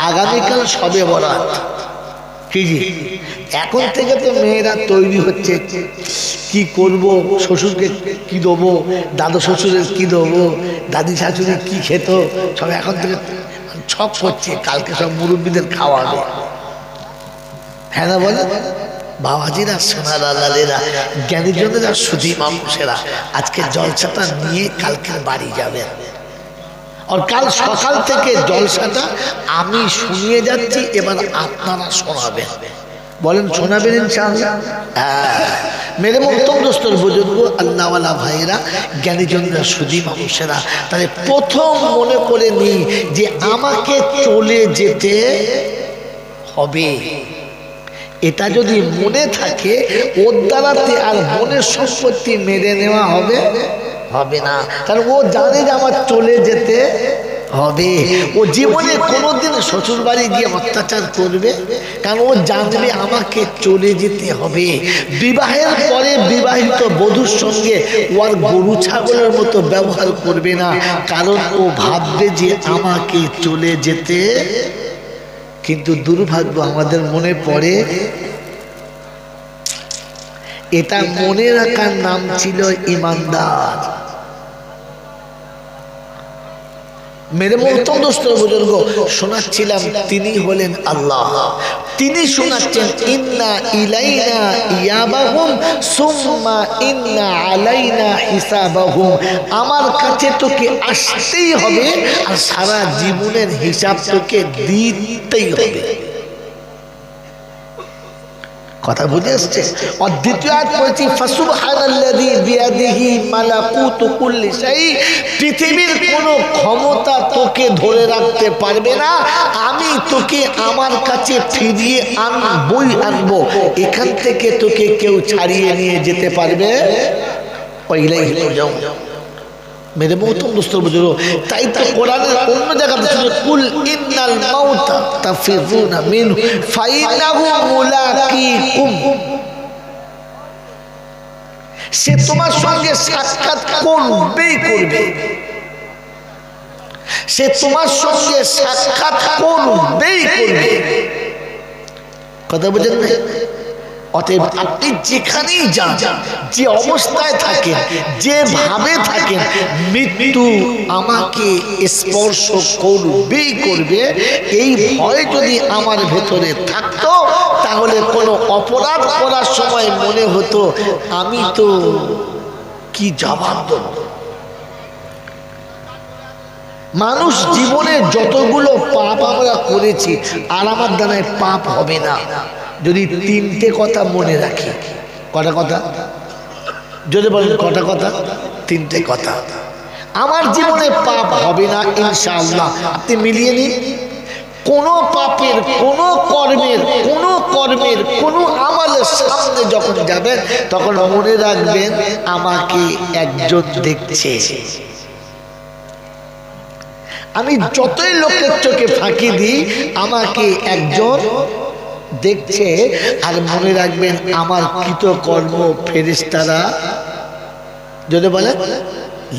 আগামীকাল শবে বরাত। কি জি, এখন থেকে তো মেয়েরা তৈরি হচ্ছে, কি করব, শ্বশুরকে কি দেবো, দাদু শ্বশুরের কি দেবো, দাদি শাশুড়ি কি খেত, সব এখন থেকে ছক করছে, কালকে সব মুরব্বীদের খাওয়াবে। হ্যাঁ না বলে বাবাজিরা, সোনার আলালেরা, জ্ঞানীজনেরা, সুধী মানুষেরা, আজকে জলসাটা নিয়ে কালকে বাড়ি যাবেন। আর কাল সকাল থেকে জলসাটা আমি শুনিয়ে যাচ্ছি, এবার আপনারা শোনাবেন। বলেন শোনাবেন ইনশাআল্লাহ? হ্যাঁ, মেরে মোহতম দোস্তর বুজুর্গ, আল্লাহওয়ালা ভাইয়েরা, জ্ঞানীজনরা, সুধী মানুষেরা, তাহলে প্রথম মনে করে নিই যে আমাকে চলে যেতে হবে। এটা যদি মনে থাকে, ওর দ্বারাতে আর মনের সম্পত্তি মেরে নেওয়া হবে হবে না। কারণ ও জানে যে আমার চলে যেতে হবে। ও জীবনে কোনোদিন শ্বশুর বাড়ি গিয়ে অত্যাচার করবে, কারণ ও জানবে আমাকে চলে যেতে হবে। বিবাহের পরে বিবাহিত বধূর সঙ্গে ও আর গরু ছাগলের মতো ব্যবহার করবে না, কারণ ও ভাববে যে আমাকে চলে যেতে। কিন্তু দুর্ভাগ্য, আমাদের মনে পড়ে, এটা মনে রাখার নাম ছিল ইমানদার। মেরে মোহতম দোস্তর বুজুর্গ, শোনাচ্ছিলাম তিনি হলেন আল্লাহ। তিনি শোনাচ্ছেন ইন্না ইলাইনা ইয়াবাহুম সুম্মা ইন্না আলাইনা হিসাবাহুম। আমার কাছে তোকে আসতেই হবে, আর সারা জীবনের হিসাব তোকে দিতেই হবে। কথা বুঝে আসছে? আর দ্বিতীয় আয়াত পড়েছি, ফাসুবহানাল্লাযী বিয়াদিহি মালাকুতু কুল্লি শাই। পৃথিবীর কোনো ক্ষমতা তোকে ধরে রাখতে পারবে না, আমি তোকে আমার কাছে ফিরিয়ে আনবো। এখান থেকে তোকে কেউ ছাড়িয়ে নিয়ে যেতে পারবে? ওইলাইহি তুরজাউন। মেরে মোহতম দোস্তর বুজুর্গ, তাই তো কোরআনের অন্য জায়গাতে শুনে কুল ইন্নাল মাউতা তাফিরুনা মিনহু ফাইন্নাহু মুলাকিকুম। সে তোমার সঙ্গে সাক্ষাৎ করবেই করবে, সে তোমার সঙ্গে সাক্ষাৎ করবেই করবে। কথা বুঝেন না? অতএব আপনি যেখানেই যান, যে অবস্থায় থাকেন, যেভাবে থাকেন, মৃত্যু আমাকে স্পর্শ করবেই করবে, এই ভয় যদি আমার ভেতরে থাকতো, তাহলে কোনো অপরাধ করার সময় মনে হতো আমি তো কি জবাব দেব। মানুষ জীবনে যতগুলো পাপ আমরা করেছি, আর আমার দ্বারায় পাপ হবে না যদি তিনটে কথা মনে রাখি। কটা কথা? যদি বলেন কটা কথা? তিনটে কথা। আমার জীবনে পাপ হবে না ইনশাআল্লাহ। আপনি মিলিয়ে নিন, কোনো পাপের, কোনো কর্মের, কোনো আমলের সামনে যখন যাবেন, তখন মনে রাখবেন আমাকে একজন দেখছে। আমি যতই লোকের চোখে ফাঁকি দিই, আমাকে একজন দেখছে। আর মনে রাখবেন আমার কৃতকর্ম ফেরেশতারা যদি বলে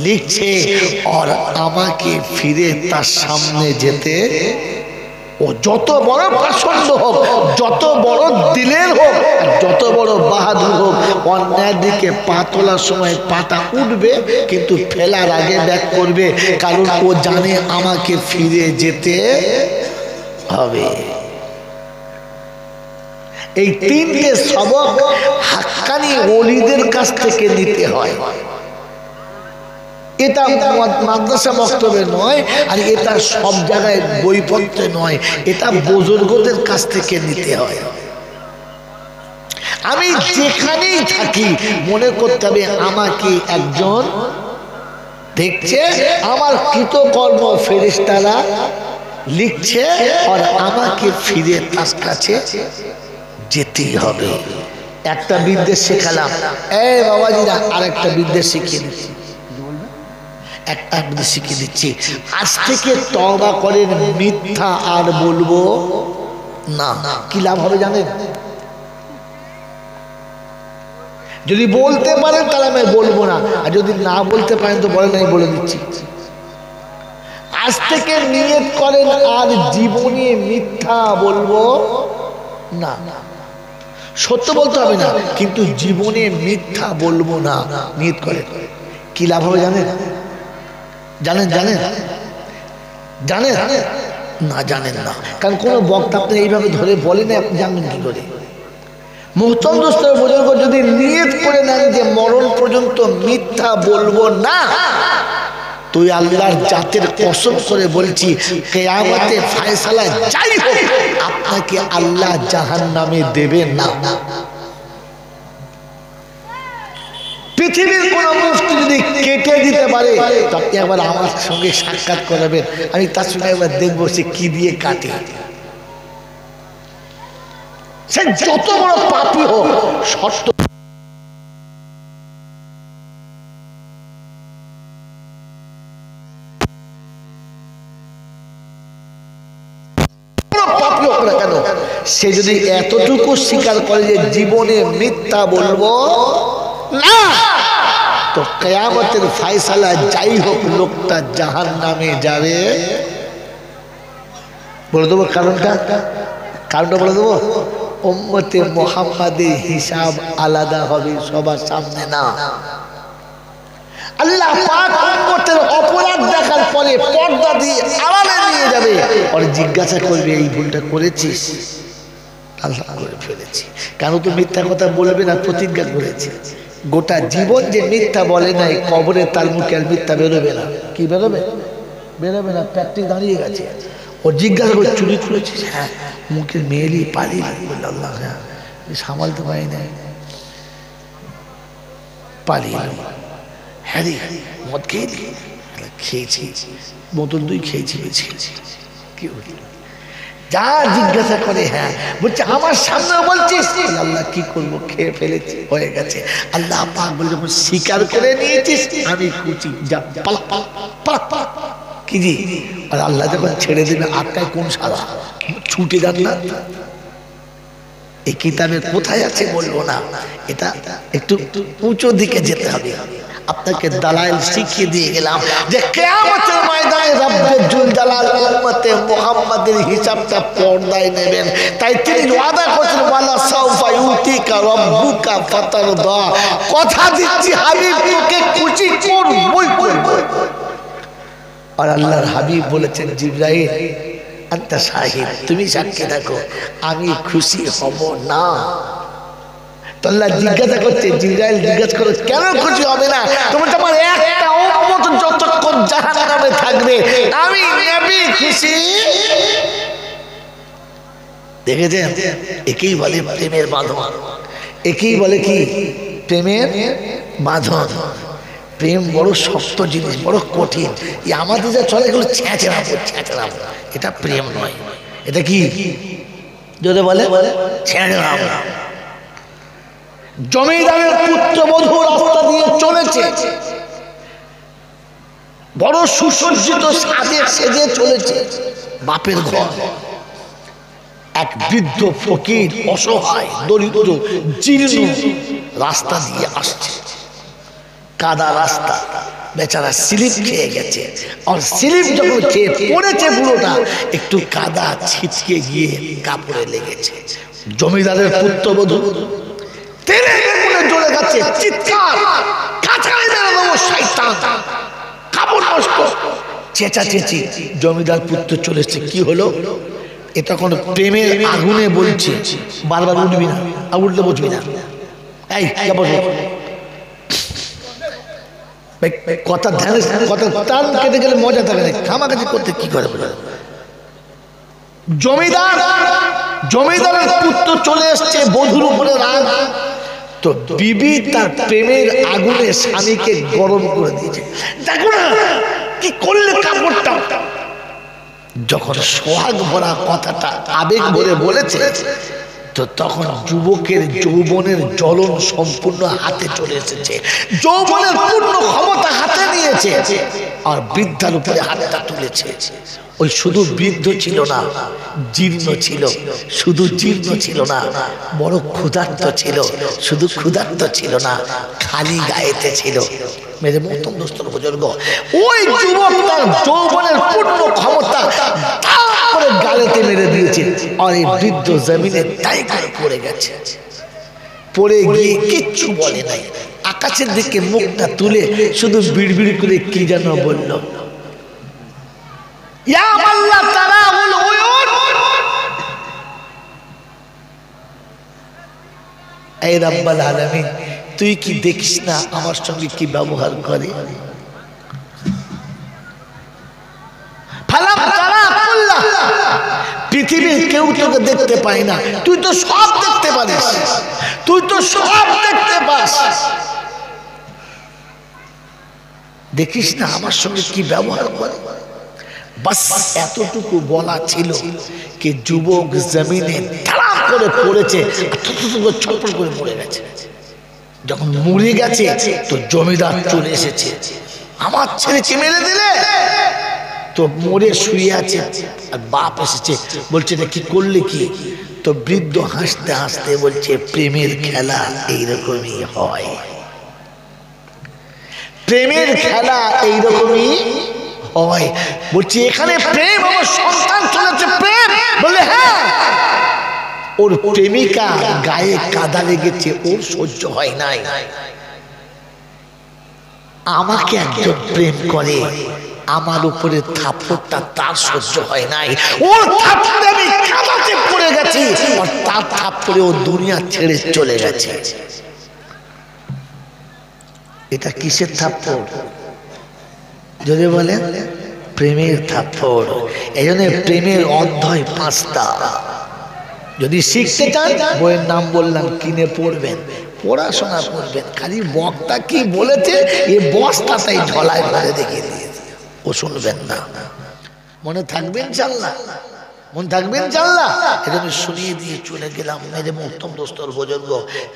লিখছে, আর আমাকে ফিরে তার সামনে যেতে, ও যত বড় প্রচন্ড হোক, যত বড় দিলের হোক, যত বড় বাহাদুর হোক, অন্যায়ের দিকে পা তোলার সময় পাটা উঠবে, কিন্তু ফেলার আগে ব্যাক করবে, কারণ ও জানে আমাকে ফিরে যেতে হবে। এই তিনটে সবক হাক্কানি ওলিদের কাছ থেকে নিতে হয়। এটা মাদ্রাসা বক্তব্যে নয়, আর এটা সব জায়গায় বইপত্রে নয়, এটা বুজুর্গদের কাছ থেকে নিতে হয়। আমি যেখানেই থাকি মনে করতে হবে আমাকে একজন দেখছে, আমার কৃতকর্ম ফেরেশতারা লিখছে, আর আমাকে ফিরে তার কাছে যেতেই হবে। একটা বিদ্বেষ শেখালাম, এই বাবাজিরা আরেকটা বিদ্বেষ শিখিয়ে দিচ্ছি, একটা বিদ্বেষ শিখিয়ে দিচ্ছি। আজ থেকে তওবা করেন, মিথ্যা আর বলবো না। কি লাভ হবে জানেন? যদি বলতে পারেন তাহলে আমি বলবো না, আর যদি না বলতে পারেন তো বলেন, আমি বলে দিচ্ছি। আজ থেকে নিয়ত করেন আর জীবনে মিথ্যা বলবো না। সত্য বলতে হবে না, কিন্তু জীবনে মিথ্যা বলবো না নিয়ত করেন। কি লাভ হবে জানেন? জানেন জানেন জানেন না? জানেন না, কারণ কোনো বক্তা আপনি এইভাবে ধরে বলে না, আপনি জানবেন কি করে? মুহতারাম দোস্ত বুজুর্গ, যদি নিয়ত করে নেন যে মরণ পর্যন্ত মিথ্যা বলবো না, তুই আল্লাহর জাতের কসম করে বলছি কিয়ামতে ফয়সালা যাই হোক আপনাকে আল্লাহ জাহান্নামে দেবে না। পৃথিবীর কোন মুফতি যদি কেটে দিতে পারে তো আপনি একবার আমার সঙ্গে সাক্ষাৎ করাবেন, আমি তার সঙ্গে একবার দেখবো সে কি দিয়ে কাটে। সে যত বড় পাপী হোক, শর্ত সে যদি এতটুকু স্বীকার করে যে জীবনে মিথ্যা বলবো না, তো কিয়ামতের ফয়সালা যাই হোক লোকটা জাহান্নামে যাবে। বলে দেবো কারণটা, কারণটা বলে দেবো। উম্মতে মুহাম্মাদের হিসাব আলাদা হবে সবার সামনে না। আল্লাহ পাক উম্মতের অপরাধ দেখার পরে পর্দা দিয়ে আড়ালে নিয়ে যাবে, আর জিজ্ঞাসা করবে এই ভুলটা করেছিস? আল্লাহ করে ফেলেছি। কেন তো মিথ্যা কথা বলবে না, প্রতিজ্ঞা করেছে। গোটা জীবন যে মিথ্যা বলে নাই, কবরে তার মুখে আর মিথ্যা বেরোবে না। কি বেরোবে? বেরোবে না, প্র্যাকটিস দাঁড়িয়ে গেছে। ও জিজ্ঞাসা করে চুরি করেছিস? হ্যাঁ। মুখে মেয়েলি পারি বলল আল্লাহ, হ্যাঁ সামালতে পারি নাই, পারি। হ্যাঁ রে, মদ খেয়েছি? খেয়েছি, বোতল দুই খেয়েছি। কি যা জিজ্ঞাসা করে, হ্যাঁ বলছে আমার সামনে বলছিস? আল্লাহ কি করবো, খেয়ে ফেলেছি, হয়ে গেছে। আল্লাহ পাক বলে যখন স্বীকার করে নিয়েছিস আমি খুশি, যা পালা পালা। কি জি? আর আল্লাহ যখন ছেড়ে দেবে আটকায় কোন সালা, ছুটে যান না। এই কিতাবে কোথায় আছে বলবো না, এটা একটু উঁচু দিকে যেতে হবে। আপনাকে দালাইল শিখিয়ে দিয়ে গেলাম যে কিয়ামতের ময়দানে রব্বুল জুল জালাল উম্মতে মুহাম্মাদের হিসাবটা পর্দায় নেবেন। তাই তিনি ওয়াদা করেছেন ওয়ালা সাউফা ইউতিকা রাব্বুকা ফাতারদা, কথা দিচ্ছি হাবিব তোকে খুশি করবই করব। আর আল্লাহর হাবিব বলেছেন জিবরাইল আনতা শাহিদ, তুমি সাক্ষী থাকো, আমি খুশি হব না। তো আল্লাহ জিজ্ঞাসা করছে, জিবরাইল জিজ্ঞাসা করো কেন খুশি হবে না? তোমার আমার একটা উম্মত যতক্ষণ জাহান্নামে থাকবে আমি নবী খুশি। দেখেছেন, একেই বলে প্রেমের বাঁধন, একেই বলে কি প্রেমের বাঁধন। প্রেম বড় শক্ত জিনিস, বড় কঠিন। আমাদের যা চলে এগুলো ছ্যাঁচড়াবো, এটা প্রেম নয়। এটা কি যদি বলে ছ্যাঁচড়াবো। জমিদারের পুত্রবধূ রাস্তা দিয়ে চলেছে, বড় সুসজ্জিত সাজে সেজে চলেছে বাপের ঘর। এক বৃদ্ধ ফকির অসহায় দরিদ্র জীর্ণ রাস্তা দিয়ে আসছে, কাদা রাস্তা, বেচারা স্লিপ খেয়ে গেছে। আর স্লিপ যখন খেয়ে পড়েছে বুড়োটা, একটু কাদা ছিটকে গিয়ে কাপড়ে লেগেছে। জমিদারের পুত্রবধূ তেলে বেগুনে জ্বলে গেছে, চিৎকার, কাঁচাই মেরে দেবো শয়তান, কাপড় নষ্ট, চেঁচাচেঁচি। জমিদার পুত্র চলেছে, কি হলো? এটা কোন প্রেমের আগুনে বলছে বারবার উঠবি না, আর উঠলে বসবি না। এই কথা ধ্যান, কথা টান কেটে গেলে মজা থাকে না, খামাখাজি করতে কি করে? জমিদারের পুত্র চলে এসছে, বধূর উপরে রাগ। তো বিবি তার প্রেমের আগুনে স্বামীকে গরম করে দিয়েছে। দেখো না কি করলে কাপড়টা। যখন সোহাগ ভরা কথাটা আবেগ ভরে বলেছে, তো তো তখন যুবকের যৌবনের জ্বলন সম্পূর্ণ হাতে চলে এসেছে, যৌবনের পূর্ণ ক্ষমতা হাতে নিয়েছে, আর বৃদ্ধার উপরে হাতটা তুলেছে। ওই শুধু বৃদ্ধ ছিল না, জীর্ণ ছিল, শুধু জীর্ণ ছিল না, বড় ক্ষুধার্ত ছিল, শুধু ক্ষুধার্ত ছিল না, খালি গায়েতে ছিল। মেরে মতন দোস্তর বুজুর্গ, ওই যুবক তার যৌবনের পূর্ণ ক্ষমতা তারপরে গালেতে মেরে দিয়েছে, আর এই বৃদ্ধ জমিনে তাই করে পড়ে গেছে। পড়ে গিয়ে কিচ্ছু বলে নাই, আকাশের দিকে মুখটা তুলে শুধু বিড়বিড় করে কি যেন বলল, ইয়া আল্লাহ তারাউল উয়ুন, এই রব্বুল আলামিন তুই কি দেখিস না আমার সঙ্গে কি ব্যবহার করে? পৃথিবীর কেউ তোকে দেখতে পায় না, তুই তো সব দেখতে পারিস, তুই তো সব দেখতে পাস, দেখিস না আমার সঙ্গে কি ব্যবহার করে? বাস এতটুকু বলা ছিল কি যুবক জমিনে ধারাম করে পড়েছে, ছটফট করে মরে গেছে। যখন মরে গেছে তো জমিদার চলে এসেছে, আমার ছেলেকে মেরে দিলে, তো মরে শুয়ে আছে, আর বাপ এসেছে বলছে এটা কি করলে কি? তো বৃদ্ধ হাসতে হাসতে বলছে প্রেমের খেলা এইরকমই হয়, প্রেমের খেলা এইরকমই হয়। বলছি এখানে প্রেম, আমার সন্তান চলেছে প্রেম, বলে হ্যাঁ। ওর প্রেমিকা গায়ে কাদা লেগেছে, ওর সহ্য হয় নাই। আমাকে একজন প্রেম করে, আমার উপরে থাপ্পড়টা তার সহ্য হয় নাই, ওর থাপ্পড়ে আমি কাদাতে পড়ে গেছি, আর তার থাপ্পড়ে ও দুনিয়া ছেড়ে চলে গেছে। এটা কিসের থাপ্পড় যদি বলে? প্রেমের থাপ্পড়। এই জন্য প্রেমের অধ্যায় 5টা, যদি শিখতে চান বইয়ের নাম বললাম, কিনে পড়বেন, পড়াশোনা করবেন। খালি বক্তা কি বলেছে এ বস্তাটাই ঝলায় ভরে দেখিয়ে দিয়েছে, ও শুনবেন না। মনে থাকবেন ইনশাআল্লাহ, মন থাকবেন ইনশাআল্লাহ। এজন্য শুনিয়ে দিয়ে চলে গেলাম। মেরে উত্তম দোস্তর বুজুর্গ,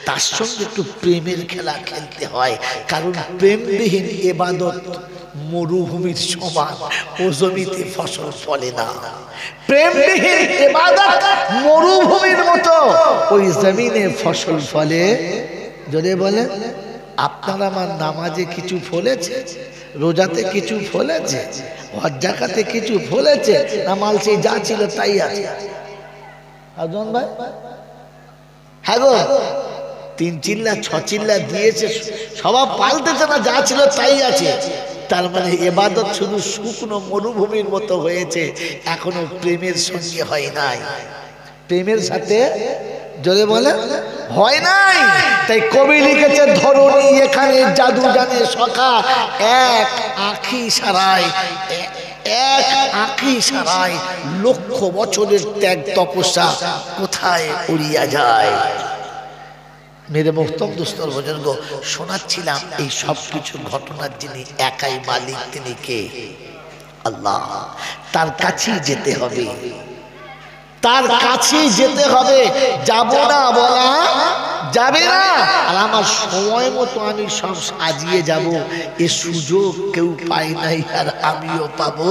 তার সঙ্গে একটু প্রেমের খেলা খেলতে হয়, কারণ প্রেমবিহীন ইবাদত মরুভূমির সমান, ও জমিতে ফসল ফলে না। প্রেমবিহীন ইবাদত মরুভূমির মতো, ওই জমিনে ফসল ফলে। যদি বলে আপনার আমার নামাজে কিছু ফলেছে, রোজাতে কিছু ফলেছে, হজ যাকাতে কিছু ফলেছে না? মাল সেই যা ছিল তাই আছে। আজন ভাই, হ্যাঁ গো, 3 চিল্লা 6 চিল্লা দিয়েছে, স্বভাব পাল্টেছে না, যা ছিল তাই আছে। তার মানে ইবাদত শুধু শুকনো মরুভূমির মতো হয়েছে, এখনো প্রেমের সঙ্গে হয় নাই, প্রেমের সাথে যদি বলে হয় নাই। তাই কবি লিখেছে ধরণী এখানে জাদু জানে সখা, এক আঁখি সারায়, এক আঁখি সারায় লক্ষ বছরের ত্যাগ তপস্যা কোথায় উড়িয়া যায়। মেরে মোহতম দোস্তর বুজুর্গ, শোনাচ্ছিলাম এই সব কিছু ঘটনার যিনি একাই মালিক, তিনি কে? আল্লাহ। তার কাছেই যেতে হবে, তার কাছেই যেতে হবে, যাব না বলা যাবে না। আর আমার সময় মতো আমি সব সাজিয়ে যাব, এ সুযোগ কেউ পায় নাই, আর আমিও পাবো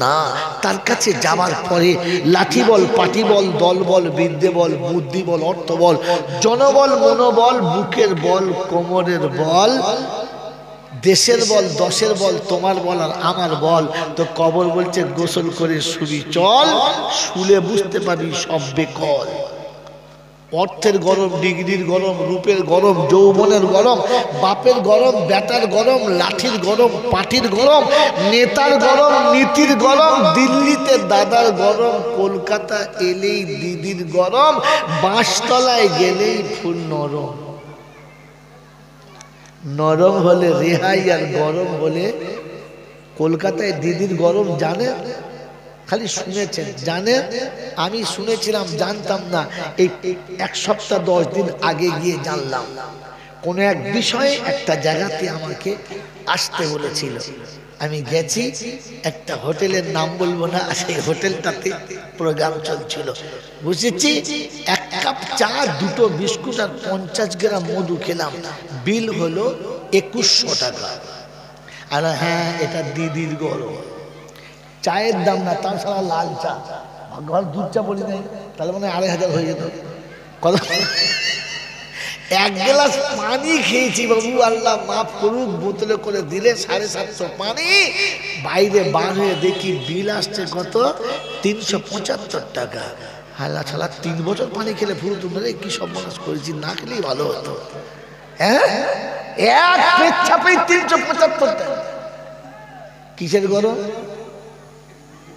না। তার কাছে যাওয়ার পরে লাঠি বল, পাটি বল, দল বল, বিদ্যে বল, বুদ্ধি বল, অর্থ বল, জনবল, মনোবল, বুকের বল, কোমরের বল, দেশের বল, দশের বল, তোমার বল আর আমার বল। তো কবর বলছে গোসল করে শুবি চল, শুলে বুঝতে পারবি সব বেকল। অর্থের গরম, ডিগ্রির গরম, রূপের গরম, যৌবনের গরম, বাপের গরম, বেটার গরম, লাঠির গরম, পাটির গরম, নেতার গরম, নীতির গরম, দিল্লিতে দাদার গরম, কলকাতা এলেই দিদির গরম, বাঁশতলায় গেলেই ফুল নরম। নরম হলে রেহাই, আর গরম হলে কলকাতায় দিদির গরম জানে, খালি শুনেছেন, জানে। আমি শুনেছিলাম, জানতাম না, এই 1 সপ্তাহ 10 দিন আগে গিয়ে জানলাম। কোন এক বিষয়ে একটা জায়গাতে আমাকে আসতে বলেছিল, আমি গেছি একটা হোটেলের নাম বলবো না, সেই হোটেলটাতে প্রোগ্রাম চলছিল, বুঝেছি। 1 কাপ চা, 2টো বিস্কুট আর 50 গ্রাম মধু খেলাম, বিল হলো 2100 টাকা। আর হ্যাঁ, এটা দিদির গরম, চায়ের দাম না, তার সারা লাল চা, ঘর দুধ চা বলি নাই, তাহলে মানে 2500 হয়ে যেত। কত? 1 গ্লাস পানি খেয়েছি বাবু, আল্লাহ মাফ করুক, বোতলে করে দিলে 750 পানি, বাইরে বার হয়ে দেখি বিল আসছে কত, 375 টাকা। হাল্লা ছালা 3 বছর পানি খেলে পুরো তোমরা কি সব মানুষ করেছি, না খেলেই ভালো হতো। হ্যাঁ, এক পেচ্ছাপে 375 টাকা। কিসের গরম?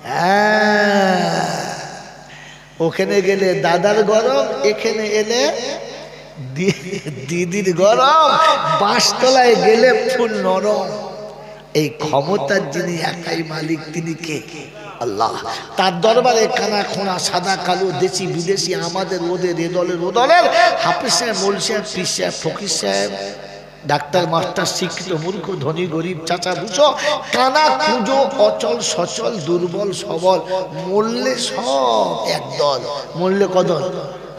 হ্যাঁ, ওখানে গেলে দাদার গরম, এখানে এলে দিদির গরম, 5 তলায় গেলে ফুল নরম। এই ক্ষমতার যিনি একাই মালিক, তিনি কে? আল্লাহ। তার দরবারে কানা খোনা, সাদা কালো, দেশি বিদেশি, আমাদের ওদের, এ দলের ও দলের, হাফেজ সাহেব, মৌল সাহেব, পীর সাহেব, ফকির সাহেব, ডাক্তার মাস্টার, শিক্ষিত মূর্খ, ধনী গরিব, চাচা বুঝো, কানা কুঁজো, অচল সচল, দুর্বল সবল, মরলে সব একদল। মরলে কদল?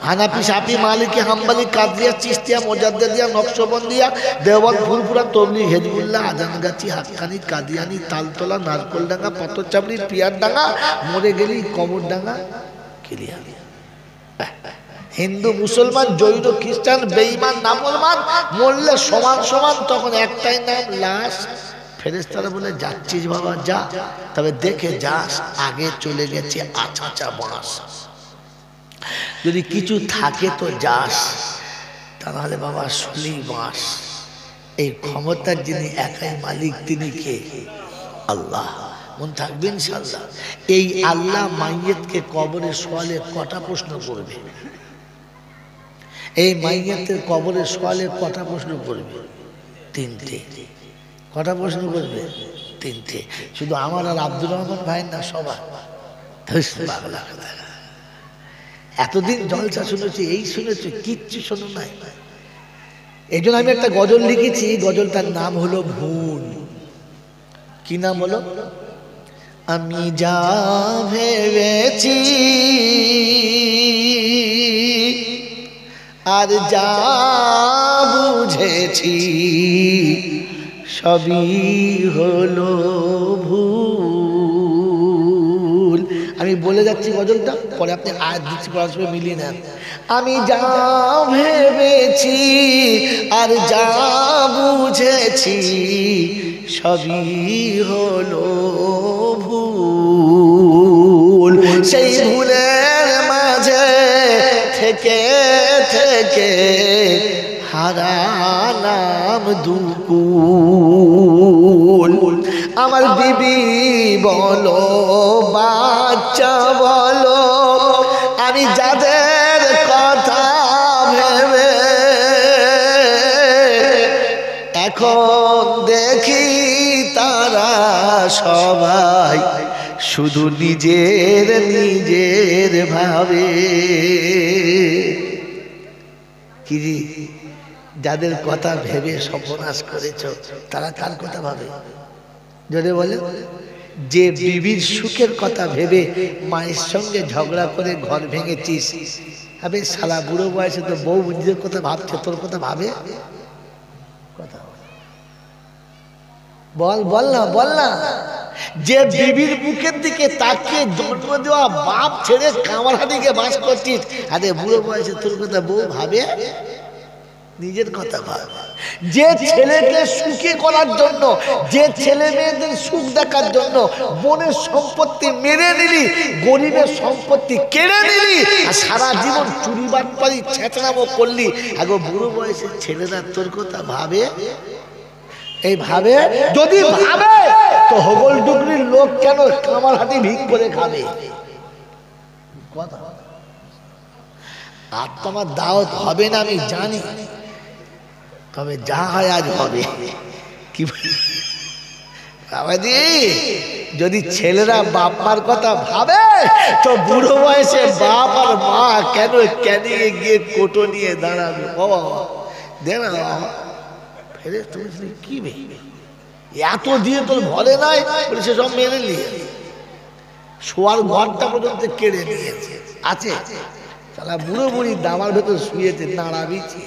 হানাফি, শাফি, মালিকি, হাম্বলি, কাদরিয়া, চিশতিয়া, মোজাদ্দেদিয়া, নকশবন্দিয়া, দেওবন্দ, ফুলপুরা, তবলিগ, হেজবুল্লাহ, আজানগাছি, হাক্কানি, কাদিয়ানি, তালতলা, নারকলডাঙ্গা, পাথরচাপড়ি, পিয়ারডাঙ্গা, মরে গেলি কবরডাঙ্গা, ক্লিয়া। হিন্দু, মুসলমান, জৈন, খ্রিস্টান, বেঈমান, নাফরমান, মরলে সমান সমান, তখন একটাই নাম, লাশ। ফেরেশতারা বলে, যাচ্ছিস বাবা যা, তবে দেখে যাস, আগে চলে গেছে আচাচা বাঁশ। যদি কিছু থাকে তো যাস, তা নাহলে বাবা শুলি বাঁশ। এই ক্ষমতার যিনি একাই মালিক, তিনি কে? আল্লাহ। মন থাকবে ইনশাআল্লাহ। এই আল্লাহ মাইয়েতকে কবরে শোয়ালে কটা প্রশ্ন করবে? এই মাইয়াতের কবরে শোয়ালে কটা প্রশ্ন করবে? 3টে। কটা প্রশ্ন করবে? 3টে। শুধু আমার আর আব্দুর রহমান ভাই না, সবার। পাগলা কথা। এতদিন জলসা শুনেছি, এই শুনেছি, কিচ্ছু শোনো নাই। এই জন্য আমি একটা গজল লিখেছি, গজলটার নাম হলো ভুল। কি নাম হলো? আমি যা ভেবেছি আর যা বুঝেছি, সবই হলো ভুল। আমি বলে যাচ্ছি গজলটা, পরে আপনি আয়াত দিচ্ছি, পড়ার সময় মিলিয়ে নেন। আমি যা ভেবেছি আর যা বুঝেছি, সবই হলো ভুল। সেই ভুলের মাঝে থেকে থেকে হারালাম দুকুল। আমার বিবি বলো, বাচ্চা বলো, আমি যাদের কথা ভেবে এখন দেখি, তারা সবাই শুধু নিজের নিজের ভাবে। কি জি, যাদের কথা ভেবে সর্বনাশ করেছ, তারা কার কথা ভাবে? যদি বলে, যে বিবির সুখের কথা ভেবে মায়ের সঙ্গে ঝগড়া করে ঘর ভেঙেছিস, আবে শালা বুড়ো বয়সে তো বউ নিজের কথা ভাবছে, তোর কথা ভাবে? কথা বল, বল না, বল না। যে বিবির মুখের দিকে তাকিয়ে জন্ম দেওয়া বাপ ছেড়ে কামারহাটিকে বাস করছিস, আরে বুড়ো বয়সে তোর কথা বউ ভাবে? নিজের কথা ভাবে। যে ছেলেকে সুখী করার জন্য, যে ছেলে মেয়েদের সুখ দেখার জন্য বোনের সম্পত্তি মেরে নিলি, গরিবের সম্পত্তি কেড়ে নিলি, আর সারা জীবন চুরি বাটপারি ছেঁচড়ামো করলি, আগে বুড়ো বয়সের ছেলেরা তোর কথা ভাবে? এই ভাবে? যদি ভাবে তো হগল ডুগরির লোক কেন কামারহাটি ভিক করে খাবে? কথা। আর তোমার দাওয়াত হবে না আমি জানি, তবে যা হয় আজ হবে। কি বাবাজি, যদি ছেলেরা বাপ মার কথা ভাবে, তো বুড়ো বয়সে বাপ আর মা কেন ক্যানিয়ে গিয়ে কোটো নিয়ে দাঁড়াবে? বাবা দে না, ফেরে তুমি কি ভেবে এত দিয়ে তোর ভরে নাই বলে সে সব মেরে নিয়ে শোয়ার ঘরটা পর্যন্ত কেড়ে নিয়েছে আছে। তারা বুড়ো বুড়ি দামার ভেতর শুয়েছে নাড়াবিছে।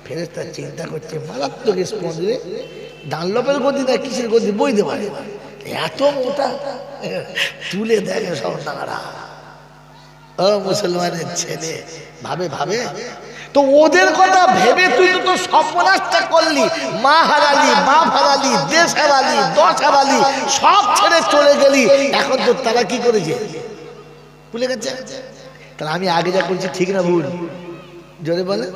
ফেরেশতা চিন্তা করছে মারাত্মক স্পন্দে ডানলপের গদি না কিসের গদি বইতে পারে এত মোটা তুলে দেখে সব নাড়া। ও মুসলমানের ছেলে ভাবে ভাবে তো ওদের কথা ভেবে তুই তো তোর সর্বনাশটা করলি, মা হারালি, বাপ হারালি, দেশ হারালি, দশ হারালি, সব ছেড়ে চলে গেলি। এখন তো তারা কি করেছে ভুলে গেছে। তাহলে আমি আগে যা করছি ঠিক না ভুল? জোরে বলে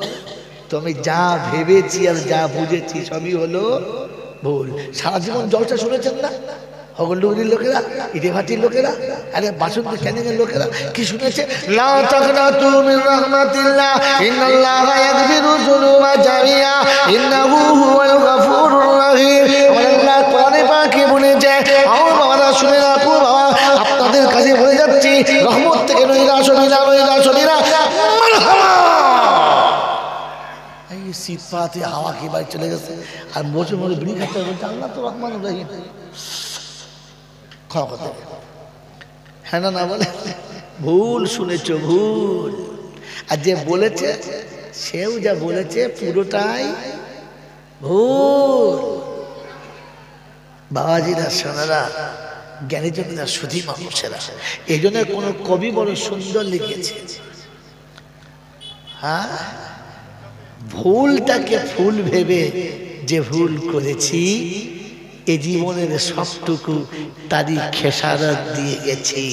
তো আমি যা ভেবেছি আর যা বুঝেছি সবই হলো ভুল। সারা জীবন জলসা শুনেছেন না হগলডুগরির লোকেরা, ইটে ভাটির লোকেরা, আরে বাসন্তী ক্যানিংয়ের লোকেরা কি শুনেছে? লা তাকনাতু মির রাহমাতিল্লাহ ইন্নাল্লাহা ইয়াগফিরু যুনুবা জামিআ ইন্নাহু হুয়াল গফুরুর রহিম। আল্লাহ কোরআনে পাকে বলেছে, আমার বাবারা শুনে রাখো বাবা, আপনাদের কাছে বলে যাচ্ছি রহমত থেকে নৈরাশ হবিনা, নৈরাশ হবিনা মারহাবা। এই শীত পাতে হাওয়া কি বাড়ি চলে গেছে আর বসে বসে বিড়ি খাচ্ছে বলছে আল্লাহ তো রহমানুর রহিম। হ্যাঁ না বলে ভুল শুনেছ ভুল। আর যে বলেছে সেও যা বলেছে পুরোটাই ভুল। বাবাজিরা সোনারা জ্ঞানীজনেরা সুধী মানুষেরা এই জন্য কোনো কবি বড় সুন্দর লিখেছে, হ্যাঁ ভুলটাকে ফুল ভেবে যে ভুল করেছি এ জীবনের সবটুকু তারই খেসারত দিয়ে গেছি।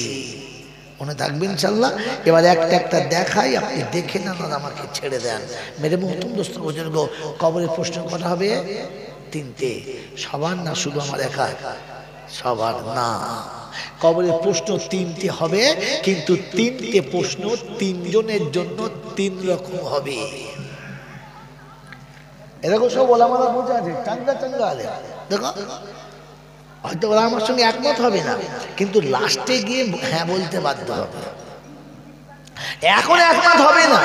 মনে থাকবেন ইনশাল্লাহ। এবার একটা একটা দেখাই, আপনি দেখে নেন আর আমাকে ছেড়ে দেন। মেরে মহতুম দোস্ত বুজুর্গ, কবরের প্রশ্ন করা হবে তিনটে, সবার না শুধু আমার একা, সবার না। কবরের প্রশ্ন তিনটে হবে, কিন্তু তিনটে প্রশ্ন তিনজনের জন্য তিন রকম হবে। এরকম সব ওলামারা বোঝা আছে, চাঙ্গা চাঙ্গা আলে দেখো, হয়তো ওরা আমার সঙ্গে একমত হবে না, কিন্তু লাস্টে গিয়ে হ্যাঁ বলতে বাধ্য হবে। এখন একমত হবে না,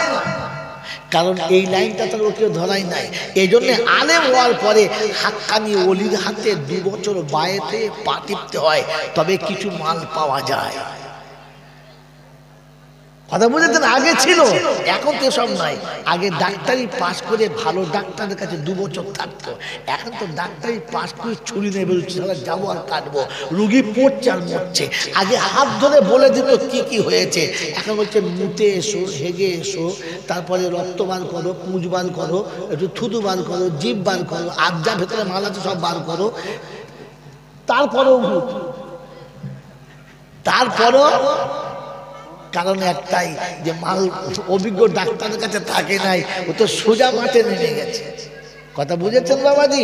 কারণ এই লাইনটা তার ওকে ধরাই নাই। এই জন্য আলেম হওয়ার পরে হাক্কানি ওলির হাতে 2 বছর বায়েতে পা টিপতে হয়, তবে কিছু মাল পাওয়া যায়। কথা বুঝেছেন? আগে ছিল, এখন তো সব নাই। আগে ডাক্তারি পাস করে ভালো ডাক্তারের কাছে 2 বছর থাকতো, এখন তো ডাক্তারি পাস করে ছুরি নেই বলছে যাবো আর কাটবো, রুগী পড়ছে আর মরছে। আগে হাত ধরে বলে দিত কি কি হয়েছে, এখন বলছে মুতে এসো, হেগে এসো, তারপরে রক্ত বার করো, পুঁজ বার করো, একটু থুতু বার করো, জিভ বার করো, আজ্জা ভেতরে মাল আছে সব বার করো, তারপরেও কারণ একটাই যে মাল অভিজ্ঞ ডাক্তারের কাছে থাকে নাই, ও তো সোজা মাঠে নেমে গেছে। কথা বুঝেছেন বাবাজি?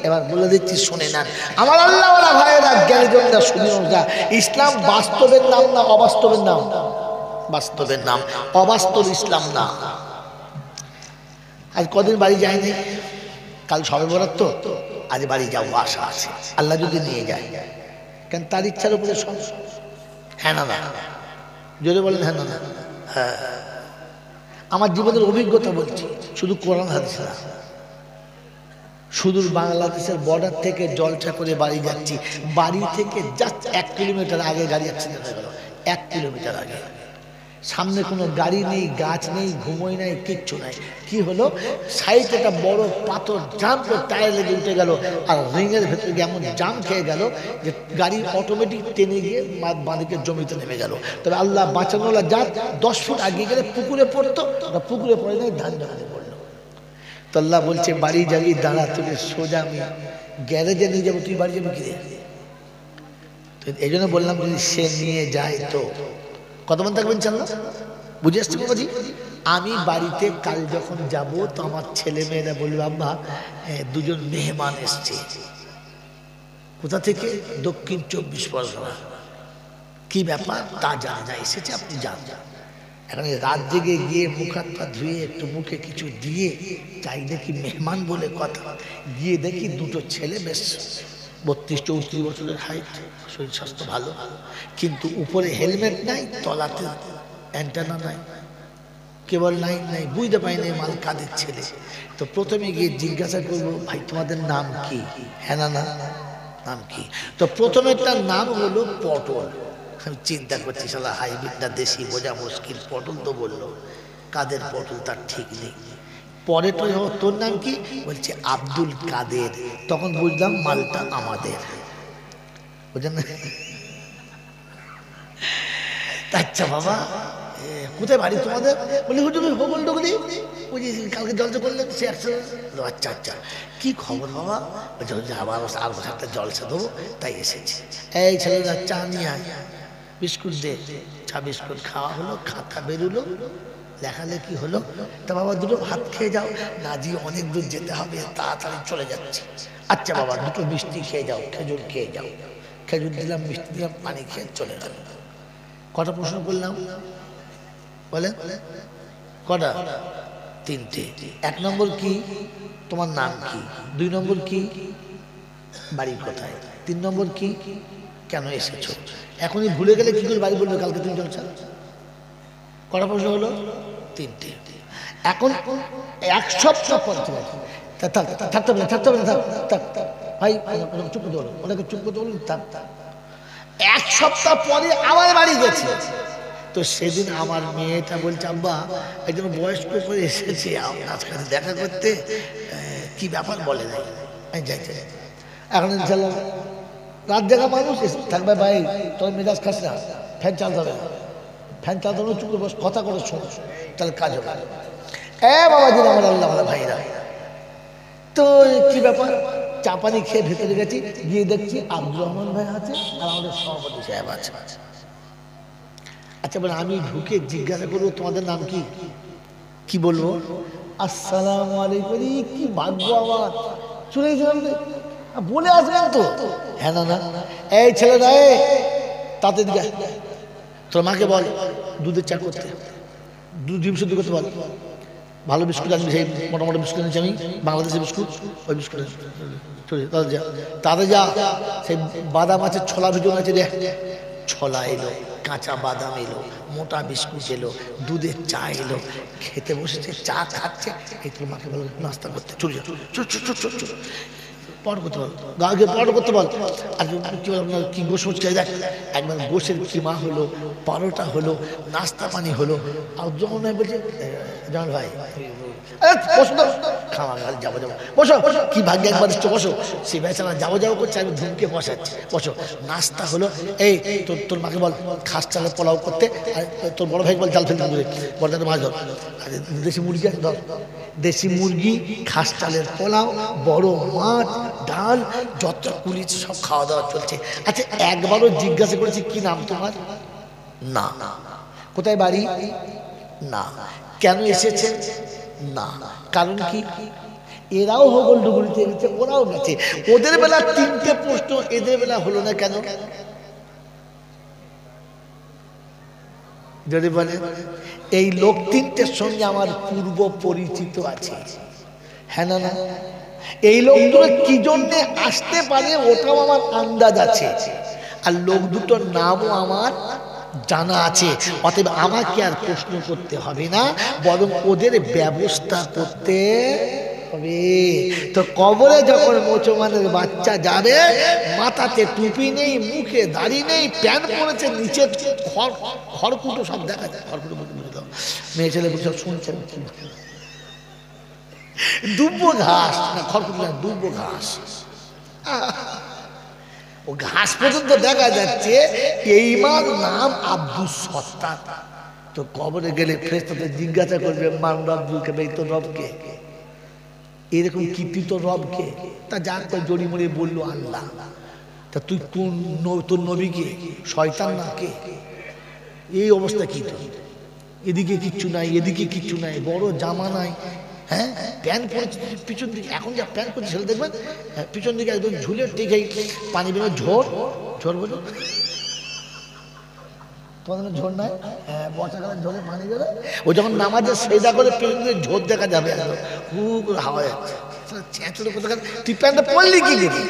এবার বলে দিচ্ছি শুনে নেন আমার আল্লাহ ওরা ভাইয়েরা জ্ঞানীজনরা শুনিয়া, ইসলাম বাস্তবের নাম না অবাস্তবের নাম? বাস্তবের নাম, অবাস্তব ইসলাম না। আজ কদিন বাড়ি যায়নি, কাল সবে বরাত তো, আজ বাড়ি যাবো আশা আছে, আল্লাহ যদি নিয়ে যায়। কেন? তার ইচ্ছার উপরে সংসার। হ্যাঁ না না জোরে বলেন হ্যাঁ না না? হ্যাঁ, আমার জীবনের অভিজ্ঞতা বলছি, শুধু কোরআন হাদিস না। সুদূর বাংলাদেশের বর্ডার থেকে জলসা করে বাড়ি যাচ্ছি, বাড়ি থেকে জাস্ট 1 কিলোমিটার আগে গাড়ি অ্যাক্সিডেন্ট হয়ে গেল। 1 কিলোমিটার আগে, সামনে কোনো গাড়ি নেই, গাছ নেই, ঘুমোই নাই, কিচ্ছু নাই। কি হলো? সাইডে একটা বড় পাথর জাম করে টায়ার লেগে উঠে গেল, আর রিংয়ের ভেতরে গিয়ে এমন জাম খেয়ে গেল যে গাড়ি অটোমেটিক টেনে গিয়ে বাঁদিকে জমিতে নেমে গেল। তবে আল্লাহ বাঁচানোলা যা 10 ফুট আগে গেলে পুকুরে পড়তো, ওটা পুকুরে পড়ে নাই, ধান জমিতে পড়লো। তো আল্লাহ বলছে বাড়ি যাবি, দাঁড়া, তুমি সোজা আমি গ্যারেজে নিয়ে যাবো, তুই বাড়ি যাবি কিরে? তো এই জন্য বললাম যদি সে নিয়ে যায় তো কত মন থাকবেন চাল না? বুঝে আসছি বাবাজি? আমি বাড়িতে কাল যখন যাব তো আমার ছেলে মেয়েরা বলবে আব্বা 2জন মেহমান এসছে। কোথা থেকে? দক্ষিণ 24 পরগনা। কি ব্যাপার তা জানা যায়, এসেছে, আপনি যান। এখন রাত জেগে গিয়ে মুখ হাত পা ধুয়ে একটু মুখে কিছু দিয়ে চাই দেখি মেহমান বলে কথা, গিয়ে দেখি 2টো ছেলে, বেশ 32-34 বছরের হাইট, শরীর স্বাস্থ্য ভালো, কিন্তু উপরে হেলমেট নাই, তলাতে অ্যান্টেনা নাই, কেবল লাইন নাই, বুঝতে পারি না মাল কাদের ছেলে। তো প্রথমে গিয়ে জিজ্ঞাসা করবো ভাই তোমাদের নাম কি? হ্যাঁ না না? নাম কি? তো প্রথমে তার নাম হলো পটল। আমি চিন্তা করছি শালা হাইব্রিডটা দেশি বোঝা মুশকিল। পটল তো বললো, কাদের পটল তার ঠিক নেই। পরে তো তোর নাম কি? বলছে আব্দুল কাদের। তখন বুঝলাম মালটা আমাদের, বুঝলেন না? আচ্ছা বাবা, কোথায় বাড়ি তোমাদের? বলি হুজুর হোগল ডুগলি, বুঝি কালকে জলসা করলেন সে একশো। আচ্ছা আচ্ছা, কি খবর বাবা? বলছে আবার আর একটা জলসা দেবো তাই এসেছি। এই ছেলেরা চা নিয়ে আয়, বিস্কুট দে। চা বিস্কুট খাওয়া হলো, খাতা বেরোলো, লেখালেখি হলো। তা বাবা দুটো ভাত খেয়ে যাও না, জি অনেক দূর যেতে হবে, তাড়াতাড়ি চলে যাচ্ছে। আচ্ছা বাবা দুটো মিষ্টি খেয়ে যাও, খেজুর খেয়ে যাও। খেজুর দিলাম, মিষ্টি দিলাম, পানি খেয়ে চলে গেল। কটা প্রশ্ন করলাম বলেন? কটা? তিনটে। এক নম্বর কি? তোমার নাম কি? দুই নম্বর কি? বাড়ি কোথায়? তিন নম্বর কি? কেন এসেছো? এখনই ভুলে গেলে কি করে বাড়ি বলবে কালকে তুমি জলসা? কটা প্রশ্ন হলো? তিনটে। এখন এক সপ্তাহ পর থাকতে হবে না, থাকতে হবে না, থাক ভাই, চুপ করতে বলো, ওনাকে চুপ করতে বলুন, থাক। এক সপ্তাহ পরে আমার বাড়ি গেছে। তো সেদিন আমার মেয়েটা বলছে আব্বা একজন বয়স্ক করে এসেছে আপনার সাথে দেখা করতে, কি ব্যাপার বলে নাই। আমি যাইতে এখন ইনশাল্লাহ রাত জায়গা মানুষ থাকবে। ভাই তোর মেজাজ খাস না, ফ্যান চালতে হবে, ফ্যান চালতে হবে, চুপ করে বস, কথা করে শোন, তাহলে কাজ হবে। বাবাজি আমার আল্লাহ ভাইরা, তো কি ব্যাপার? চা পানি খেয়ে ভেতরে গেছি, গিয়ে দেখছি আব্দুর রহমান ভাই আছে আর আমাদের সভাপতি সাহেব আছে। আচ্ছা বলে আমি ঢুকে জিজ্ঞাসা করবো তোমাদের নাম কি? কি বলবো? আসসালামু আলাইকুম। কি ভাগ্য আমার, চলে গেছিলাম বলে আসবেন তো। হ্যাঁ না না, এই ছেলেরা তাতে দিকে তোর মাকে বল দুধের চা করতে, দুধ ডিম শুদ্ধ করতে বল। ভালো বিস্কুট আনবি, সেই মোটামুটি বিস্কুট এনেছি আমি, বাংলাদেশের বিস্কুট, ওই বিস্কুট তাদের যা। সেই বাদাম আছে, ছোলা ভিজন আছে, রে ছোলা এলো, কাঁচা বাদাম এলো, মোটা বিস্কুট এলো, দুধের চা এলো। খেতে বসেছে, চা খাচ্ছে। এই তোর মাকে বলো নাস্তা করতে, চল চল পড় করতে বল, গাকে পড় করতে বল। আর কি বল আপনার কি গোশ হচ্ছে, দেখ একবার গোশের কিমা হলো, পরোটা হলো, নাস্তা পানি হলো। আর যখন বলছে জামাল ভাই খাওয়া যাবো যাবো, বসো কি ভাগ্য একবার এসছো, বসো। সে বেচারা যাবো যাবো করছে, আমি ধুমকে বসাচ্ছি, বসো। নাস্তা হলো, এই তোর মাকে বল খাস চালের পোলাও করতে, আর তোর বড় ভাই বল জাল ফেলতে করে বলতে মাছ ধর। আর দেশি মুরগি ধর, দেশি মুরগি, খাস চালের পোলাও, বড় মাছ, ডাল, যত কুলিছে সব খাওয়া দাওয়া চলছে। আচ্ছা একবারও জিজ্ঞাসা করেছি কি নাম তোমার? না। কোথায় বাড়ি? না। কেন এসেছে? না। কারণ কি? এরাও হগল ডুগরিতে গেছে, ওরাও গেছে। ওদের বেলা তিনটে প্রশ্ন, এদের বেলা হলো না কেন? যদি বলে এই লোক তিনটের সঙ্গে আমার পূর্ব পরিচিত আছে। হ্যাঁ না না, এই লোক দুটো কি জন্য আসতে পারে ওটাও আমার আন্দাজ আছে, আর লোক দুটোর নামও আমার জানা আছে। অতএব আমাকে আর প্রশ্ন করতে হবে না, বরং ওদের ব্যবস্থা করতে হবে। তো কবরে যখন মুসলমানের বাচ্চা যাবে, মাথাতে টুপি নেই, মুখে দাড়ি নেই, প্যান্ট পরেছে, নিচে খড়কুটো সব দেখা যায়। খড়কুটো বুঝে দাও, মেয়ে ছেলে সব শুনছেন। দুব্বো ঘাস না, খড়কুটো না, দুব্বো ঘাস, ও ঘাস পর্যন্ত দেখা যাচ্ছে। এই মার নাম আব্দুস সত্তার। তো কবরে গেলে ফেরেশতাতে জিজ্ঞাসা করবে মান রব্বুকা, ভাই তোর রবকে, এরকম কীর্তি তোর রবকে? তা যাক জড়ি মরে বললো আল্লাহ। তা তুই কোন, তোর নবীকে শয়তান না কে? এই অবস্থা কি তোর? এদিকে কিচ্ছু নাই, এদিকে কিচ্ছু নাই, বড় জামা নাই, হ্যাঁ প্যান্ট পরেছে পিছন দিকে। এখন যা প্যান্ট করছে ছেলে দেখবেন পিছন দিকে একদম ঝুলে ঠিক পানি বেরো, ঝোর ঝোর বোঝো তোমাদের ঝোর নাই? হ্যাঁ বর্ষাকালের ঝোরে পানি বেরো, ও যখন নামাজে সেজদা করে পেছন দিকে ঝোর দেখা যাবে, হু করে হাওয়া যাচ্ছে। চেঁচড়ে কোথাকার তুই প্যান্টটা পরলি কি করে?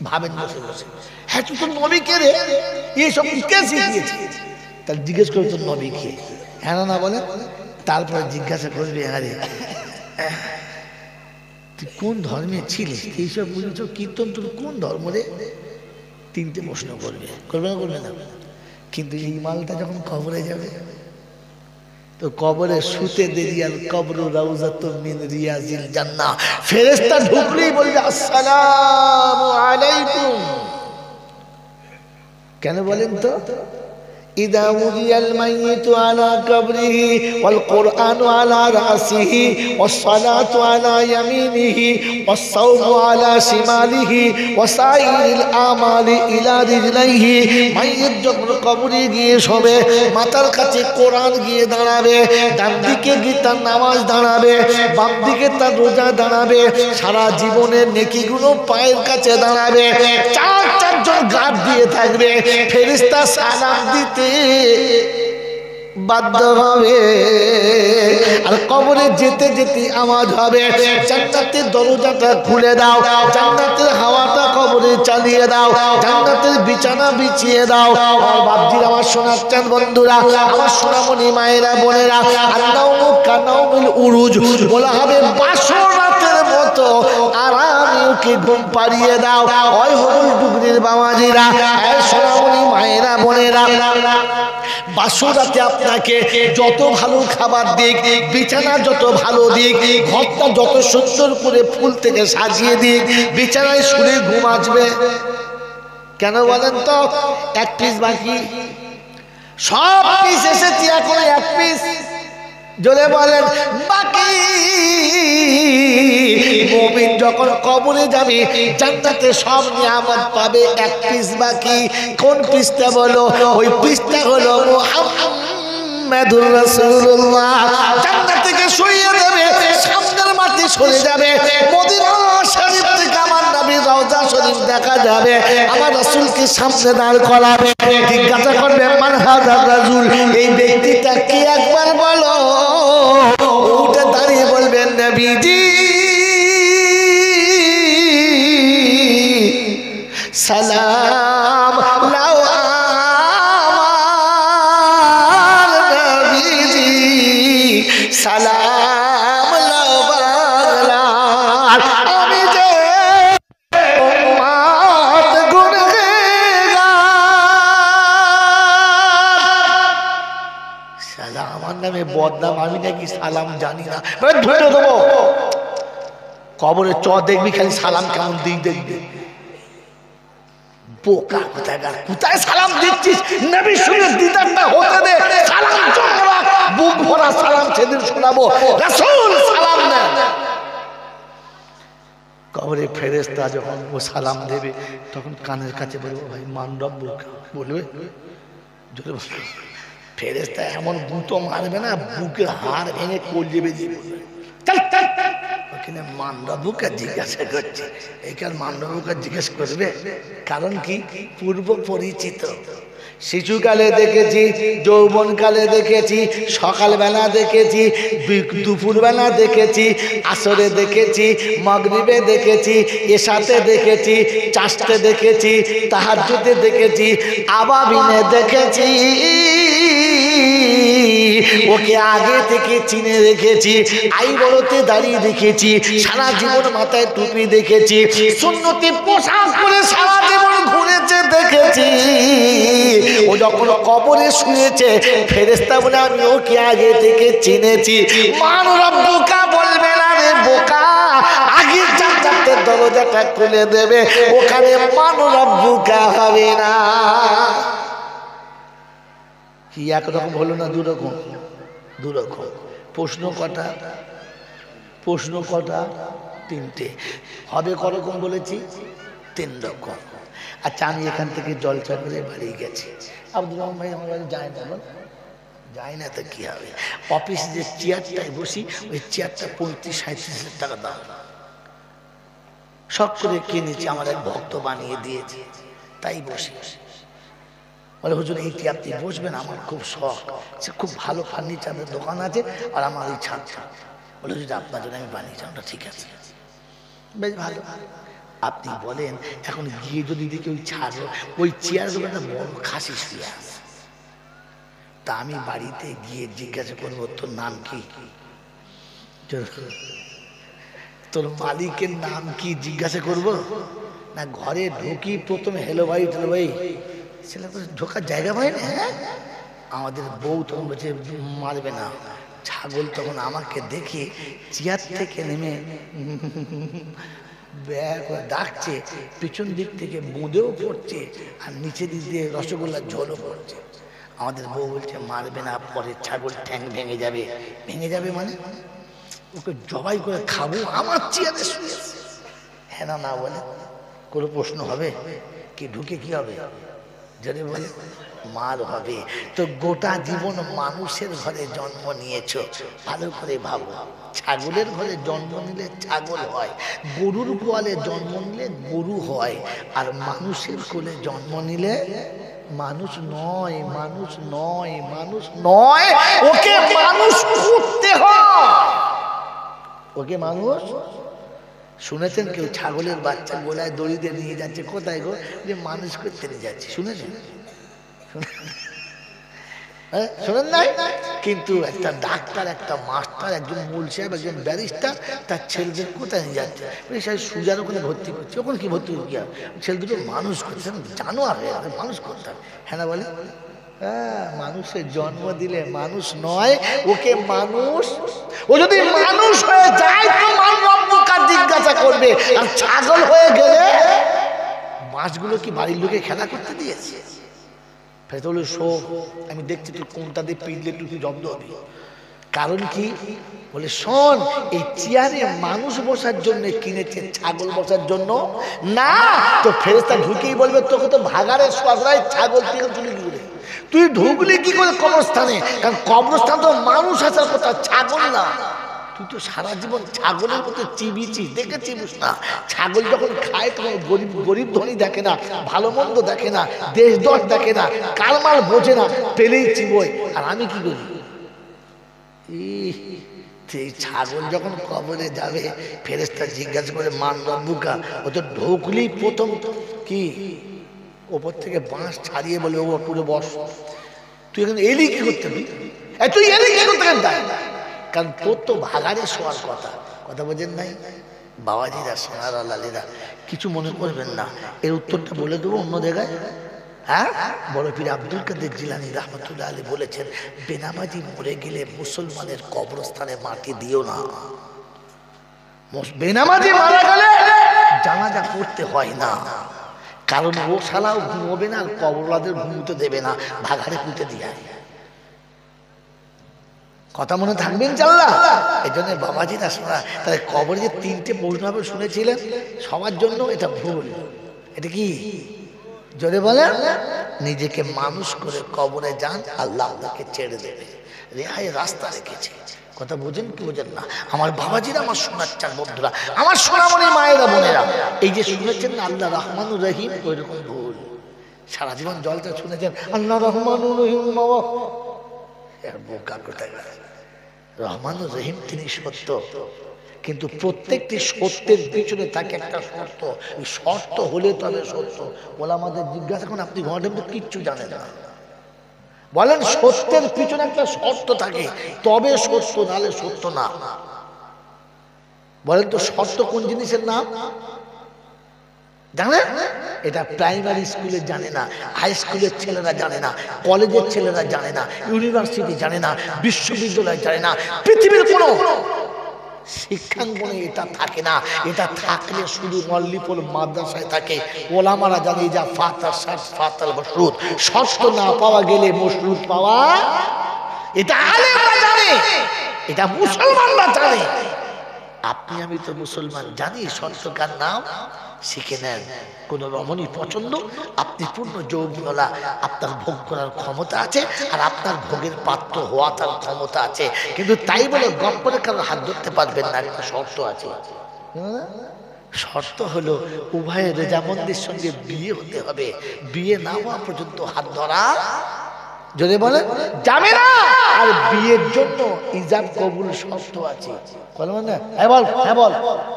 ভাবেন বসে বসে, হ্যাঁ তুই তোর নবী কে রে? এইসব কে শিখিয়েছে? তাহলে জিজ্ঞেস করে তোর নবী কে? হ্যাঁ না বলে, তারপরে জিজ্ঞাসা করবি আরে তুই কোন ধর্মে ছিলিস, এইসব বুঝেছ কীর্তন, তুমি কোন ধর্ম রে? তিনটে প্রশ্ন করবে, করবে না করবে না? কিন্তু এই মালটা যখন কবরে যাবে, তো কবরে শুতে দেরি, আর কবর রাউজাতুম মিন রিয়াজিল জান্নাহ, ফেরেশতা ঢুকলেই বলবে আসসালামু আলাইকুম। কেন বলেন তো? إذا وضع الميت على قبره والقرآن على رأسه والصلاة على يمينه والصوم على شماله وسائر الأعمال إلى رجليه। মাইয়ের যখন কবরে গিয়ে শোবে, মাথার কাছে কোরআন গিয়ে দাঁড়াবে, ডান দিকে গিয়ে তার নামাজ দাঁড়াবে, বাম দিকে তার রোজা দাঁড়াবে, সারা জীবনের নেকিগুলো পায়ের কাছে দাঁড়াবে, চারজন গার্ড দিয়ে থাকবে, ফেরেশতা সালাম দিতে বাধ্য হবে। আর কবরে যেতে যেতে আওয়াজ হবে, জান্নাতের দরজাটা খুলে দাও, জান্নাতের হাওয়াটা কবরে চালিয়ে দাও, জান্নাতের বিছানা বিছিয়ে দাও। আর বাপজির আমার শোনাচ্ছেন বন্ধুরা, আমার সোনামণি মায়েরা বোনেরা, আল্লাহু কানাউল উরুজ বলা হবে বাসরাতের মতো আরামে ওকে ঘুম পাড়িয়ে দাও। ওই হবুল ডুগরির বাবাজিরা, এই সোনামণি মায়েরা বোনেরা, বাসরাতে আপনাকে যত ভালো খাবার দিক, বিছানা যত ভালো দিক, ঘরটা যত সুন্দর করে ফুল থেকে সাজিয়ে দিক, বিছানায় শুয়ে ঘুম আসবে কেন বলেন তো? এক পিস বাকি, সব পিস এসেছে, এখন এক পিস জোরে বলেন বাকি। মুমিন যখন কবরে যাবে, জান্নাতে সব নিয়ামত পাবে, এক পিস বাকি। কোন পিসটা বলো? ওই পিসটা হলো মুহাম্মাদুর রাসূলুল্লাহ। জান্নাত থেকে সরিয়ে দেবে, সামনের মাটি সরে যাবে, মদিনা শরীফ থেকে আমার নবীর রওজা শরীফ দেখা যাবে, আমার রাসূলকে সামনে দাঁড় করাবে, জিজ্ঞাসা করবে মান হাযার রাজুল, এই ব্যক্তিটা কে একবার বলো। উঠে দাঁড়িয়ে বলবেন নবীজি সালাম লাও আমার নবীজি সালাম লাও বাংলার, আমি যে উম্মত গুনহগার। সালাম আমার নামে বদনাম, আমি নাকি সালাম জানি না, ধরে দেবো। কবরে চ দেখবি, খালি সালাম কেমন দিক দেখবি। বোকা কোথাকার, কোথায় সালাম দিচ্ছিস? নবীর সঙ্গে দিদারটা হতে দে, সালাম জমা রাখ, বুক ভরা সালাম সেদিন শোনাবো, রাসূল সালাম দেন। কবরে ফেরেশতা যখন ও সালাম দেবে, তখন কানের কাছে বলবো ভাই মান রব্বুক, বলবে জোরে বলবে। ফেরেশতা এমন গুঁতো মারবে না, বুকের হাড় ভেঙে কলিজে বেরিয়ে পড়বে। ওখানে মান্ডবুকে জিজ্ঞাসা করছে, এইখানে মান্ডবুকে জিজ্ঞেস করবে কারণ কি? পূর্ব পরিচিত। শিশুকালে দেখেছি, যৌবনকালে দেখেছি, সকালবেলা দেখেছি, দুপুরবেলা দেখেছি, আসরে দেখেছি, মাগরিবে দেখেছি, এশাতে দেখেছি, চাষতে দেখেছি, তাহাজ্জুদে দেখেছি, আবাবিনে দেখেছি। ওকে আগে থেকে চিনে রেখেছি, আই বড়তে দাঁড়িয়ে দেখেছি, সারা জীবন মাথায় টুপি দেখেছি, সুন্নতি পোশাক পরে সারা জীবন ঘুরেছে দেখেছি। ও যখন কবরে শুয়েছে, ফেরেশতা বলে আমি ওকে আগে থেকে চিনেছি। মান রব্বুকা বলবে না রে বোকা, আগে জান্নাতের দরজাটা খুলে দেবে, ওখানে মান রব্বুকা হবে না। কি একরকম হলো না? দুরকম, দুরকম। প্রশ্ন কটা? প্রশ্ন কটা? তিনটে। হবে করকম বলেছি? তিন রকম। আচ্ছা, আমি এখান থেকে জলসা করে বাড়ি গেছি, আব্দুর রহমান ভাই আমার বাড়ি যায় না, যায় না তো কি হবে? অফিসে যে চেয়ারটায় বসি, ওই চেয়ারটা 35-37 টাকা দাম, শখ করে কিনেছি, আমার এক ভক্ত বানিয়ে দিয়েছে, তাই বসি। বলে হুজুর এইটি আপনি বসবেন, আমার খুব শখ, সে খুব ভালো ফার্নিচারের দোকান আছে, আর আমার এই ছাদটা। বলে হুজুর আপনার জন্য আমি বানিয়েছি। ওটা ঠিক আছে, বেশ ভালো। আপনি বলেন এখন গিয়ে যদি দেখি ওই ছাদ, ওই চেয়ারগুলো একটা বড় খাসি শুয়ে আছে, তা আমি বাড়িতে গিয়ে জিজ্ঞাসা করবো তোর নাম কি? তোর মালিকের নাম কি জিজ্ঞাসা করব না? ঘরে ঢুকি প্রথমে হেলো ভাই টেলো ভাই, ছেলে তো ঢোকার জায়গা পাই না। হ্যাঁ, আমাদের বউ তখন বলছে মারবে না। ছাগল তখন আমাকে দেখে চেয়ার থেকে নেমে ব্যাগ করে ডাকছে, পিছন দিক থেকে বুঁদেও পড়ছে আর নিচে দিক দিয়ে রসগোল্লার ঝোলও পড়ছে। আমাদের বউ বলছে মারবে না, পরে ছাগল ঠ্যাং ভেঙে যাবে। ভেঙে যাবে মানে ওকে জবাই করে খাবো আমার চেয়ারে শুয়ে। হ্যাঁ না না বলে কোনো প্রশ্ন হবে কি? ঢুকে কি হবে? যদি বলে মার হবে। তো গোটা জীবন মানুষের ঘরে জন্ম নিয়েছো, ভালো করে ভাবো। ছাগলের ঘরে জন্ম নিলে ছাগল হয়, গরুর গোয়ালে জন্ম নিলে গরু হয়, আর মানুষের কোলে জন্ম নিলে মানুষ নয়, মানুষ নয়, মানুষ নয়, ওকে মানুষ করতে হয়। ওকে মানুষ। শুনেছেন কেউ ছাগলের বাচ্চা গোলায় দড়ি দিয়ে নিয়ে যাচ্ছে? কোথায় গো? যে মানুষ করতে নিয়ে যাচ্ছে। শুনেছেন? শোনেন নাই? কিন্তু একটা ডাক্তার, একটা মাস্টার, একজন মূল সাহেব, একজন ব্যারিস্টার তার ছেলেদের কোথায় নিয়ে যাচ্ছে? সুজার ওখানে ভর্তি করছে। ওখানে কি ভর্তি করছে? ছেলে দুটো মানুষ করছে। জানো আর মানুষ করতে। হ্যাঁ না বলে? হ্যাঁ, মানুষের জন্ম দিলে মানুষ নয়, ওকে মানুষ। ও যদি মানুষ হয়ে যায় তো রব্বুকা জিজ্ঞাসা করবে। আর ছাগল হয়ে গেলে মাছগুলো কি বাড়ির লোকে খেলা করতে দিয়েছে? বলে শো, আমি দেখছি তুই কোনটা দিয়ে পিটলে তুই জব্দ হবি। কারণ কি? বলে শোন, এই চেয়ারে মানুষ বসার জন্য কিনেছে, ছাগল বসার জন্য না। তো ফেরেশতা ঢুকেই বলবে তোকে তো ভাগাড়ের সজরায় ছাগল থেকে তুলে দিবে। তুই ঢুকলি কি করে কবরস্থানে? কারণ কবরস্থান তো মানুষ আসার কথা, ছাগল না। তুই তো সারা জীবন ছাগলের মতো চিবিছিস, দেখে চিবিস না। ছাগল যখন খায় তখন গরিব গরিব ধনী দেখে না, ভালো মন্দ দেখে না, দেশ দশ দেখে না, কালমাল বোঝে না, পেলেই চিবোয়। আর আমি কি করি? সেই ছাগল যখন কবরে যাবে, ফেরেশতা জিজ্ঞাসা করে মান রব্বুকা। ও তো ঢুকলি প্রথম কি ওপর থেকে বাঁশ ছাড়িয়ে বলে ও পুরো বস। তুই এখন এলি কি করতে? তুই এলি কি করতে? কারণ তোর তো ভাগাড়ে শোয়ার কথা। কথা বোঝেন নাই বাবাজিরা, সোনার লালিরা? কিছু মনে করবেন না, এর উত্তরটা বলে দেবো অন্য জায়গায়। হ্যাঁ, বড় পীর আব্দুল কাদের জিলানী রাহমাতুল্লাহ আলাইহি বলেছেন, বেনামাজি মরে গেলে মুসলমানের কবরস্থানে মাটি দিও না। বেনামাজি মারা গেলে জানাজা পড়তে হয় না, কারণ ও শালাও ঘুমোবে না, আর কবরওয়ালাদের ঘুমোতে দেবে না, ভাগাড়ে পুঁতে দিয়ে। কথা মনে থাকবে ইনশাআল্লাহ। এই জন্য বাবাজিরা শোনা, তাহলে কবরে যে তিনটে প্রশ্ন হবে শুনেছিলেন, সবার জন্য এটা ভুল। এটা কি? জোরে বলে, নিজেকে মানুষ করে কবরে যান, আল্লাহ আপনাকে ছেড়ে দেবে, রেহাই রাস্তা রেখেছে। কথা বোঝেন কি বোঝেন না? আমার বাবাজিরা, আমার সোনার চার বন্ধুরা, আমার সোনামণি মায়েরা বোনেরা, এই যে শুনেছেন না আল্লাহ রহমানুর রহিম, ওই রকম ভুল। সারা জীবন জলটা শুনেছেন আল্লাহ রহমানুর রহিম, বাবা বোকা কোথায়? রহমানুর রহিম তিনি সত্য, কিন্তু প্রত্যেকটি সত্যের পিছনে থাকে একটা শর্ত। ওই শর্ত হলে তবে সত্য। বলে আমাদের জিজ্ঞাসা করুন, আপনি ঘরের মধ্যে কিচ্ছু জানেন না, বলেন সত্যের পিছনে একটা শর্ত থাকে তবে সত্য, নালে সত্য না। বলেন তো শর্ত কোন জিনিসের নাম জানেন? এটা প্রাইমারি স্কুলে জানে না, হাই স্কুলের ছেলেরা জানে না, কলেজের ছেলেরা জানে না, ইউনিভার্সিটি জানে না, বিশ্ববিদ্যালয় জানে না, পৃথিবীর কোনো শিক্ষাঙ্গনে এটা থাকে না। এটা থাকলে শুধু মল্লিপুর মাদ্রাসায় থাকে। ওলামারা জানে যা ফাতার শার্ট ফাতাল মশরুদ, শর্ত না পাওয়া গেলে মশরুদ পাওয়া, এটা আলেমরা জানে, এটা মুসলমানরা জানে। আপনি আমি তো মুসলমান, জানি শর্তকার নাম শিখে নেন। কোন রমণী পছন্দ, আপনি পূর্ণ যৌবনওয়ালা, আপনার ভোগ করার ক্ষমতা আছে, আর আপনার ভোগের পাত্র হওয়া তার ক্ষমতা আছে, কিন্তু তাই বলে গপ্পরে কারো হাত ধরতে পারবেন না। একটা শর্ত আছে, শর্ত হলো উভয়ের রেজামন্দির সঙ্গে বিয়ে হতে হবে। বিয়ে না হওয়া পর্যন্ত হাত ধরা যদি বলে যাবে না। আর বিয়ের জন্য ইজাব কবুল শর্ত আছে। বল হ্যাঁ বল, হ্যাঁ বল,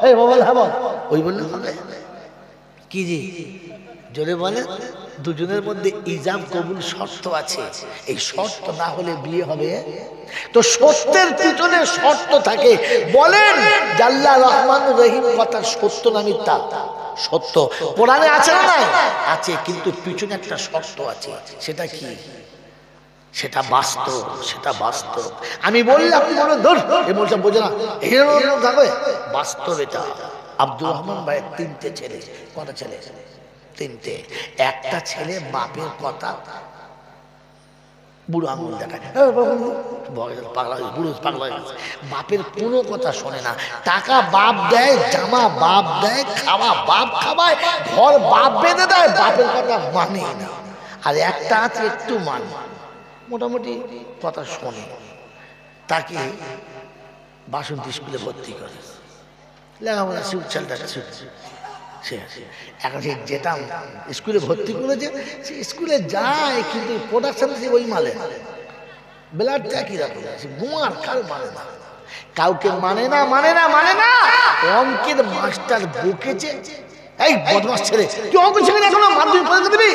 এই বল, হ্যাঁ বল, ওই বললে হবে কি? জি জোরে বলে। দুজনের মধ্যে ইজাব কবুল শর্ত আছে, এই শর্ত না হলে বিয়ে হবে? তো সত্যের পিছনে শর্ত থাকে। বলেন আল্লাহ রহমান রহিম কথা সত্য না মিথ্যা? সত্য। কোরআনে আছে না? আছে, কিন্তু পিছনে একটা শর্ত আছে। সেটা কি? সেটা বাস্তব, সেটা বাস্তব। আমি বললাম আপনি বলেন ধর এই বলছে বোঝে না, এরকম থাকবে বাস্তব এটা। আব্দুর রহমান ভাইয়ের 3টে ছেলে। কটা ছেলে? 3টে। একটা ছেলে বাপের কথা বুড়ো আঙুল দেখায়, পাগলা বুড়ো পাগলা হয়ে গেছে, বাপের কোনো কথা শোনে না। টাকা বাপ দেয়, জামা বাপ দেয়, খাওয়া বাপ খাওয়ায়, ঘর বাপ বেঁধে দেয়, বাপের কথা মানেই না। আর একটা আছে একটু মানে, মোটামুটি কথা শোনে। তাকে বাসন্তী স্কুলে ভর্তি করে, লেখাপড়া ছেলেটা এখন সে যেতাম স্কুলে ভর্তি করেছে, সে স্কুলে যায় কিন্তু প্রোডাকশন সে ওই মালে ব্লাড একই রকম, সে গুমার কারো মানে না, কাউকে মানে না, মানে না, মানে না। অঙ্কের মাস্টার বকেছে, এই বদমাস ছেলে তুই অঙ্ক শিখে না এখনো, মাধ্যমিক পরীক্ষা দিবি,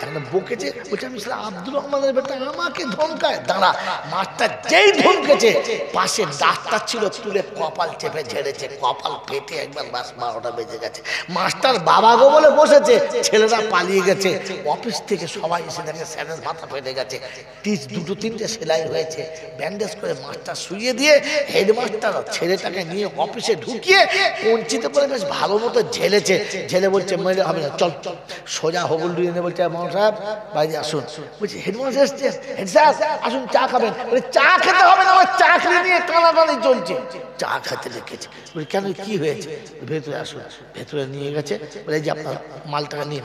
এখন বকেছে। বলছে আমি আব্দুর রহমানের বেটা, আমাকে ধমকায়। দাঁড়া, মাস্টার যেই ধমকেছে পাশে ডাক্তার ছিল, তুলে কপাল চেপে ঝেড়েছে, কপাল ফেটে একবার বাস 12টা বেজে গেছে। মাস্টার বাবা গো বলে বসেছে, ছেলেরা পালিয়ে গেছে। অফিস থেকে সবাই এসে দেখে স্যারের মাথা ফেটে গেছে, 2-3টে সেলাই হয়েছে, ব্যান্ডেজ করে মাস্টার শুইয়ে দিয়ে হেডমাস্টার ছেলেটাকে নিয়ে অফিসে ঢুকিয়ে কঞ্চিতে করে বেশ ভালো মতো ঝেলেছে। ছেলে বলছে মেরে হবে না, চল চল, সোজা হবল ডুয়ে নিয়ে বলছে মামা সাহেব বাইরে আসুন। বলছে হেডমাস্টার এসছে, হেড স্যার আসুন চা খাবেন। বলে চা খেতে হবে না, আমার চাকরি নিয়ে টানাটানি চলছে। চা খেতে রেখেছে। বলে কেন, কি হয়েছে? ভেতরে আসুন। ভেতরে নিয়ে গেছে, বলে যে আপনার মালটাকা নিন।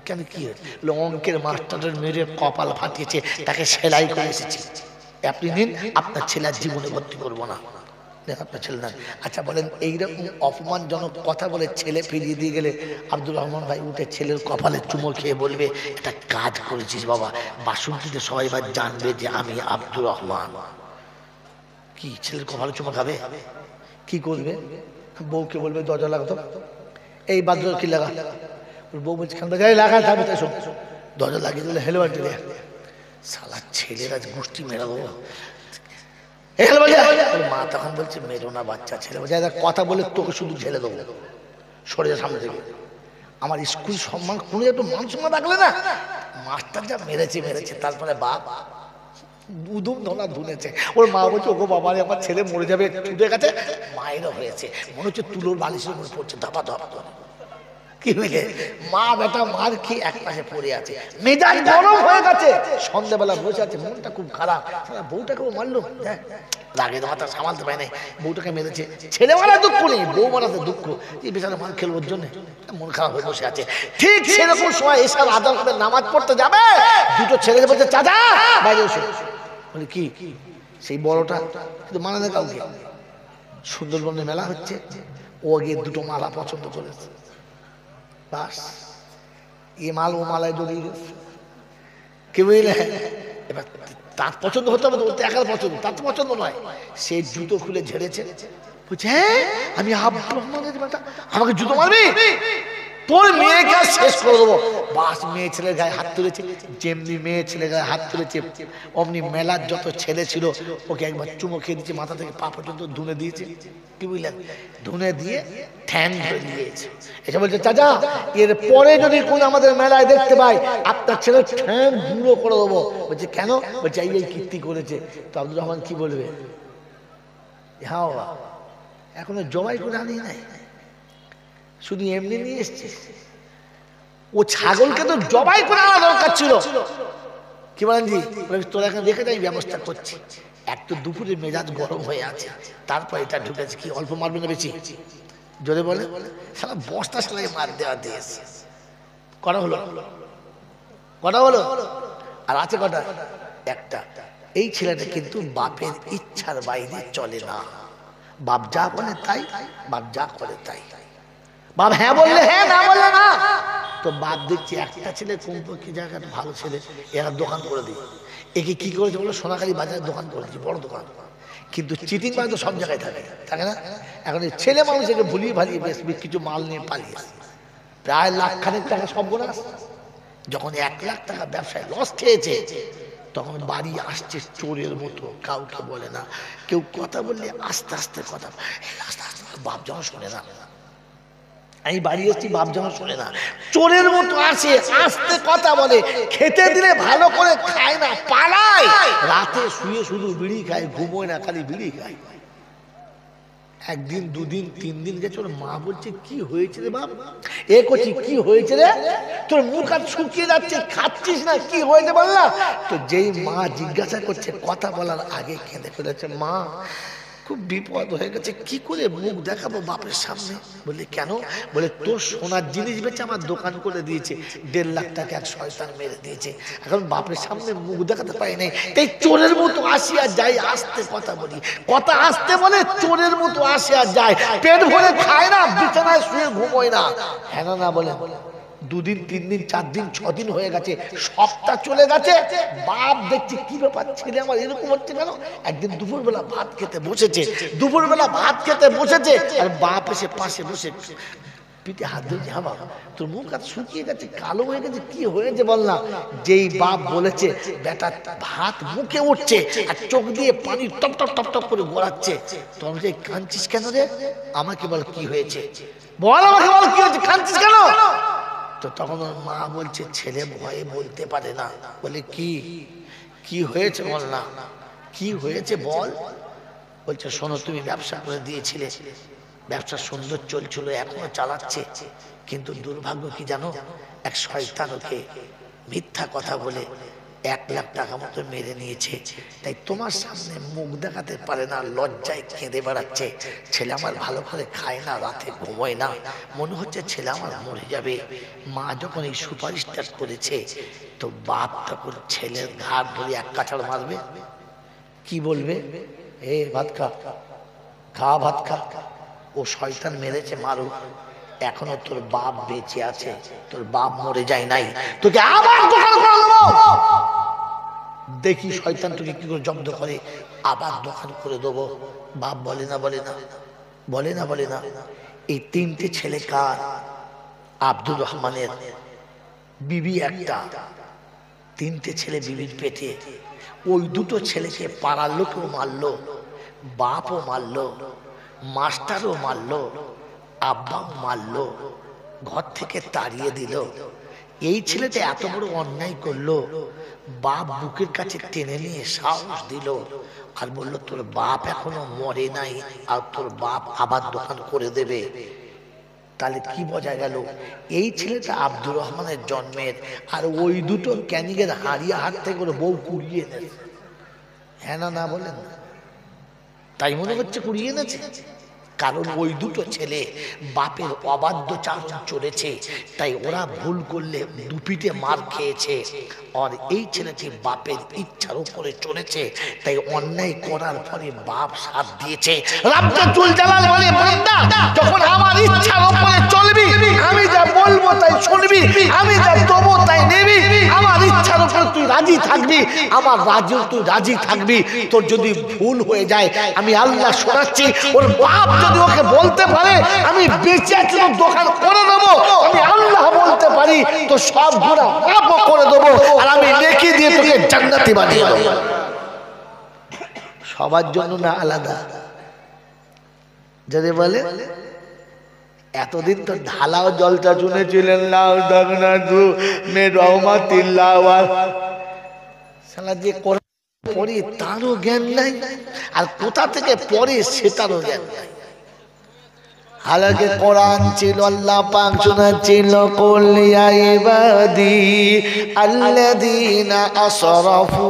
কেন, কি হয়েছে? অঙ্কের মাস্টারের মেরে কপাল ফাটিয়েছে, তাকে সেলাই করে এসেছি, আপনি নিন, আপনার ছেলের জীবনে ভর্তি করবো না, আপনার ছেলে না। আচ্ছা বলেন, এইরকম অপমানজনক কথা বলে ছেলে ফিরিয়ে দিয়ে গেলে আব্দুর রহমান ভাই উঠে ছেলের কপালে চুমো খেয়ে বলবে একটা কাজ করেছিস বাবা, বাসন্তীতে সবাই এবার জানবে যে আমি আব্দুর রহমান। কি ছেলের কপালে চুমো খাবে? কি করবে? বউকে বলবে দরজা লাগাতো, এই বাদ্র কি লাগা? বউ বলছে লাগা যাবে, তাই শোন দরজা লাগিয়ে দিলে হেলো আন্টি, সালা ছেলেরা গোষ্ঠী মেরাবো। মা তখন বলছে মেরো না বাচ্চা ছেলে, বলছে কথা বলে তোকে শুধু ঝেলে দেবো, সরে যা সামনে থেকে। আমার স্কুল সম্মান কোনো একটু মান সম্মান রাখলে না। মাস্টার যা মেরেছে মেরেছে, তারপরে বাপ দুধুম ধোনা ধুনেছে। ওর মা বলছে ওগো বাবা রে, আমার ছেলে মরে যাবে, ছুটে গেছে। মায়েরও হয়েছে, মনে হচ্ছে তুলোর বালিশের উপরে পড়ছে, ধাপা ধাপা করে। কি হয়েছে? মা বেটা মার খেয়ে এক পাশে পড়ে আছে, মেজাজ গরম হয়ে গেছে। সন্ধ্যাবেলা বসে আছে, মনটা খুব খারাপ। বউটাকেও মারলো, রাগে মাথা সামালতে পারে নাই, বউটাকে মেরেছে। ছেলে মারা দুঃখ নেই, বউ মারাতে দুঃখ, এই বেচারা মার খেলো ওর জন্য, মন খারাপ হয়ে বসে আছে। ঠিক সেরকম সময় এসব আদান করে নামাজ পড়তে যাবে, দুটো ছেলে বলছে চাচা বাইরে এসো। বলে কি? সেই বড়টা কিন্তু মানে না কাউকে। সুন্দরবনে মেলা হচ্ছে, ও গিয়ে দুটো মালা পছন্দ করেছে, বাস এ মাল ও মালায় জড়িয়ে গেছে। কি বুঝলে? এবার তার পছন্দ হতে হবে, ওর একার পছন্দ, তার তো পছন্দ নয়। সে জুতো খুলে ঝেড়েছে, বলছে হ্যাঁ আমি আব্দুর রহমানের বেটা, আমাকে জুতো মারবি? তোর মেয়েকে শেষ করে দেবো। বাস মেয়ে ছেলের গায়ে হাত তুলেছে, যেমনি মেয়ে ছেলের গায়ে হাত তুলেছে অমনি মেলার যত ছেলে ছিল ওকে একবার চুমো খেয়ে দিয়েছে, মাথা থেকে পা পর্যন্ত ধুনে দিয়েছে। কি বুঝলেন? ধুনে দিয়ে ঠ্যাং ধরে দিয়েছে। এটা বলছে চাচা এর পরে যদি কোন আমাদের মেলায় দেখতে পাই, আপনার ছেলে ঠ্যাং গুঁড়ো করে দেবো। বলছে কেন? বলছে এই কীর্তি করেছে। তো আব্দুর রহমান কি বলবে? হ্যাঁ বাবা, এখনো জবাই করে আনি নাই, শুধু এমনি নিয়ে এসছে। ও ছাগলকে তো জবাই করে আনা দরকার ছিল। কি বলেন জি? তোরা এখানে দেখে যাই, ব্যবস্থা করছি। এক তো দুপুরে মেজাজ গরম হয়ে আছে, তারপর এটা ঢুকেছে। কি অল্প মারবে না বেশি? জোরে বলে সারা বস্তা সেলাই মার দেওয়া দিয়েছে। কটা হলো? কটা হলো? আর আছে কটা? একটা। এই ছেলেটা কিন্তু বাপের ইচ্ছার বাইরে চলে না, বাপ যা বলে তাই, বাপ যা করে তাই। বাপ হ্যাঁ বললে হ্যাঁ, না বললে না। তো বাপ দেখছি একটা ছেলে কি জায়গাটা ভালো ছেলে, এরা দোকান করে দিই। একে কি করেছে বলো? সোনাখালী বাজারে দোকান করেছি, বড় দোকান। কিন্তু চিটিং বাজ তো সব জায়গায় থাকে, থাকে না? এখন এই ছেলে মানুষ একে ভুলিয়ে ভালিয়ে বেশ কিছু মাল নিয়ে পালিয়ে, প্রায় লাখখানেক টাকা সব গোনা। যখন 1,00,000 টাকা ব্যবসায় লস খেয়েছে তখন বাড়ি আসছে চোরের মতো, কাউকে বলে না। কেউ কথা বললে আস্তে আস্তে কথা, আস্তে আস্তে, বাপ যখন শোনে না। আমি বাড়ি এসেছি, বাপ যখন শোনে না, চোরের মতো আসে, আস্তে কথা বলে, খেতে দিলে ভালো করে খায় না, পালায়, রাতে শুয়ে শুধু বিড়ি খায়, ঘুমোয় না, খালি বিড়ি খায়। একদিন, দুদিন, 3 দিন গেছে, ওর মা বলছে কি হয়েছে রে বাপ? এ করছি কি হয়েছে রে, তোর মুখ হাত শুকিয়ে যাচ্ছে, খাচ্ছিস না, কি হয়েছে বল না। তো যেই মা জিজ্ঞাসা করছে, কথা বলার আগে কেঁদে ফেলেছে, মা খুব বিপদ হয়ে গেছে, কি করে মুখ দেখাবো বাপের সামনে। বলে কেন? বলে তোর সোনার জিনিস বেচে আমার দোকান করে দিয়েছে, 1.5 লাখ টাকা এক শয়তান মেরে দিয়েছে, এখন বাপের সামনে মুখ দেখাতে পারি নাই, তাই চোরের মতো আসি আর যাই, আসতে কথা বলি, কথা আসতে বলে চোরের মতো আসে আর যায়, পেট ভরে খায় না, বিছানায় শুয়ে ঘুমোয় না। হ্যাঁ না বলে? 2 দিন, 3 দিন, 4 দিন, 6 দিন হয়ে গেছে, সপ্তাহ চলে গেছে, বাপ দেখছে কি ব্যাপার, ছেলে আমার এরকম হচ্ছে কেন। একদিন দুপুরবেলা ভাত খেতে বসেছে, আর বাপ এসে পাশে বসে পিঠে হাত ধরেছে, হ্যাঁ বাবা তোর মুখ হাত শুকিয়ে গেছে, কালো হয়ে গেছে, কি হয়েছে বল না। যেই বাপ বলেছে, বেটা ভাত মুখে উঠছে আর চোখ দিয়ে পানি টপ টপ টপ টপ করে গড়াচ্ছে, তোর যে কাঁদছিস কেন রে? আমাকে বল কি হয়েছে, বল আমাকে বল কি হয়েছে, কাঁদছিস কেন? তো তখন ওর মা বলছে, ছেলে ভয়ে বলতে পারে না। বলে কি হয়েছে বল না, কি হয়েছে বল। বলছে শোনো, তুমি ব্যবসা করে দিয়েছিলে, ব্যবসা সুন্দর চলছিল, এখনো চালাচ্ছে, কিন্তু দুর্ভাগ্য কি জানো, এক শয়তান ওকে মিথ্যা কথা বলে 1 লাখ টাকা মতো মেরে নিয়েছে, তাই তোমার সামনে মুখ দেখাতে পারে না, লজ্জায় কেঁদে বেড়াচ্ছে, ছেলে আমার ভালো করে খায় না, রাতে ঘুমোয় না, মনে হচ্ছে ছেলে আমার মরে যাবে। মা যখন এই সুপারিশটা করেছে, তো বাপ তখন ছেলের ঘাড় ধরে 1 কাঁচাড় মারবে, কি বলবে, এ ভাত খা, খা ভাত খা, ও শয়তান মেরেছে মারুক, এখনো তোর বাপ বেঁচে আছে, তোর বাপ মরে যায় নাই, তোকে আবার দোকান করে দেবো। দেখি শয়তান তোকে কি করে জব্দ করে, আবার দোকান করে দেবো। বাপ বলে না। এই 3টে ছেলে কার? আব্দুর রহমানের বিবি একটা, 3টে ছেলে বিবির পেটে, ওই 2টো ছেলেকে পাড়ার লোকেও মারলো, বাপও মারলো, মাস্টারও মারলো, আব্বাও মারলো, ঘর থেকে তাড়িয়ে দিল। এই ছেলেটা এত বড় অন্যায় করলো, বাপ বুকের কাছে টেনে নিয়ে সাহস দিল আর বলল, তোর বাপ এখনো মরে নাই, আর তোর বাপ আবার দোকান করে দেবে। তাহলে কি বোঝা গেল, এই ছেলেটা আব্দুর রহমানের জন্মের, আর ওই 2টো ক্যানিংয়ের হারিয়া হাত থেকে করে বউ কুড়িয়ে এনেছে। হ্যাঁ না বলেন? তাই মনে হচ্ছে কুড়িয়ে এনেছে, কারণ ওই 2টো ছেলে বাপের অবাধ্য চারণ চলেছে, তাই ওরা ভুল করলে 2 পিঠে মার খেয়েছে, আর এই ছেলেটি বাপের ইচ্ছার উপরে চলেছে, তাই অন্যায় করার পরে বাপ সাথ দিয়েছে। রাব্বাতুল জালাল বলে, বান্দা যখন আমার ইচ্ছার উপরে চলবি, আমি যা বলবো তাই শুনবি, আমি যা দেবো তাই নেবি, আমার ইচ্ছার উপরে তুই রাজি থাকবি, আমার রাজ্যে তুই রাজি থাকবি। তোর যদি ভুল হয়ে যায়, আমি আল্লাহ শোনাচ্ছি, ওর বাপ যদি ওকে বলতে পারে আমি বেঁচে আছি, দোকান করে দেবো, আমি আল্লাহ বলতে পারি, তো সব গুনাহ মাফ করে দেবো, আর আমি নেকি দিয়ে তোকে জান্নাতি বানিয়ে দেবো। সবার জন্য না, আলাদা। যদি বলে এতদিন তো ঢালাও জলটা শুনেছিলেন, শালা যে পড়ে তারও জ্ঞান নাই, আর কোথা থেকে পড়ে সেটারও জ্ঞান নাই। হালাকে কোরআন ছিল, আল্লাহ পাক শোনাচ্ছিল, কুল ইয়া ইবাদি আল্লাযীনা আসরাফু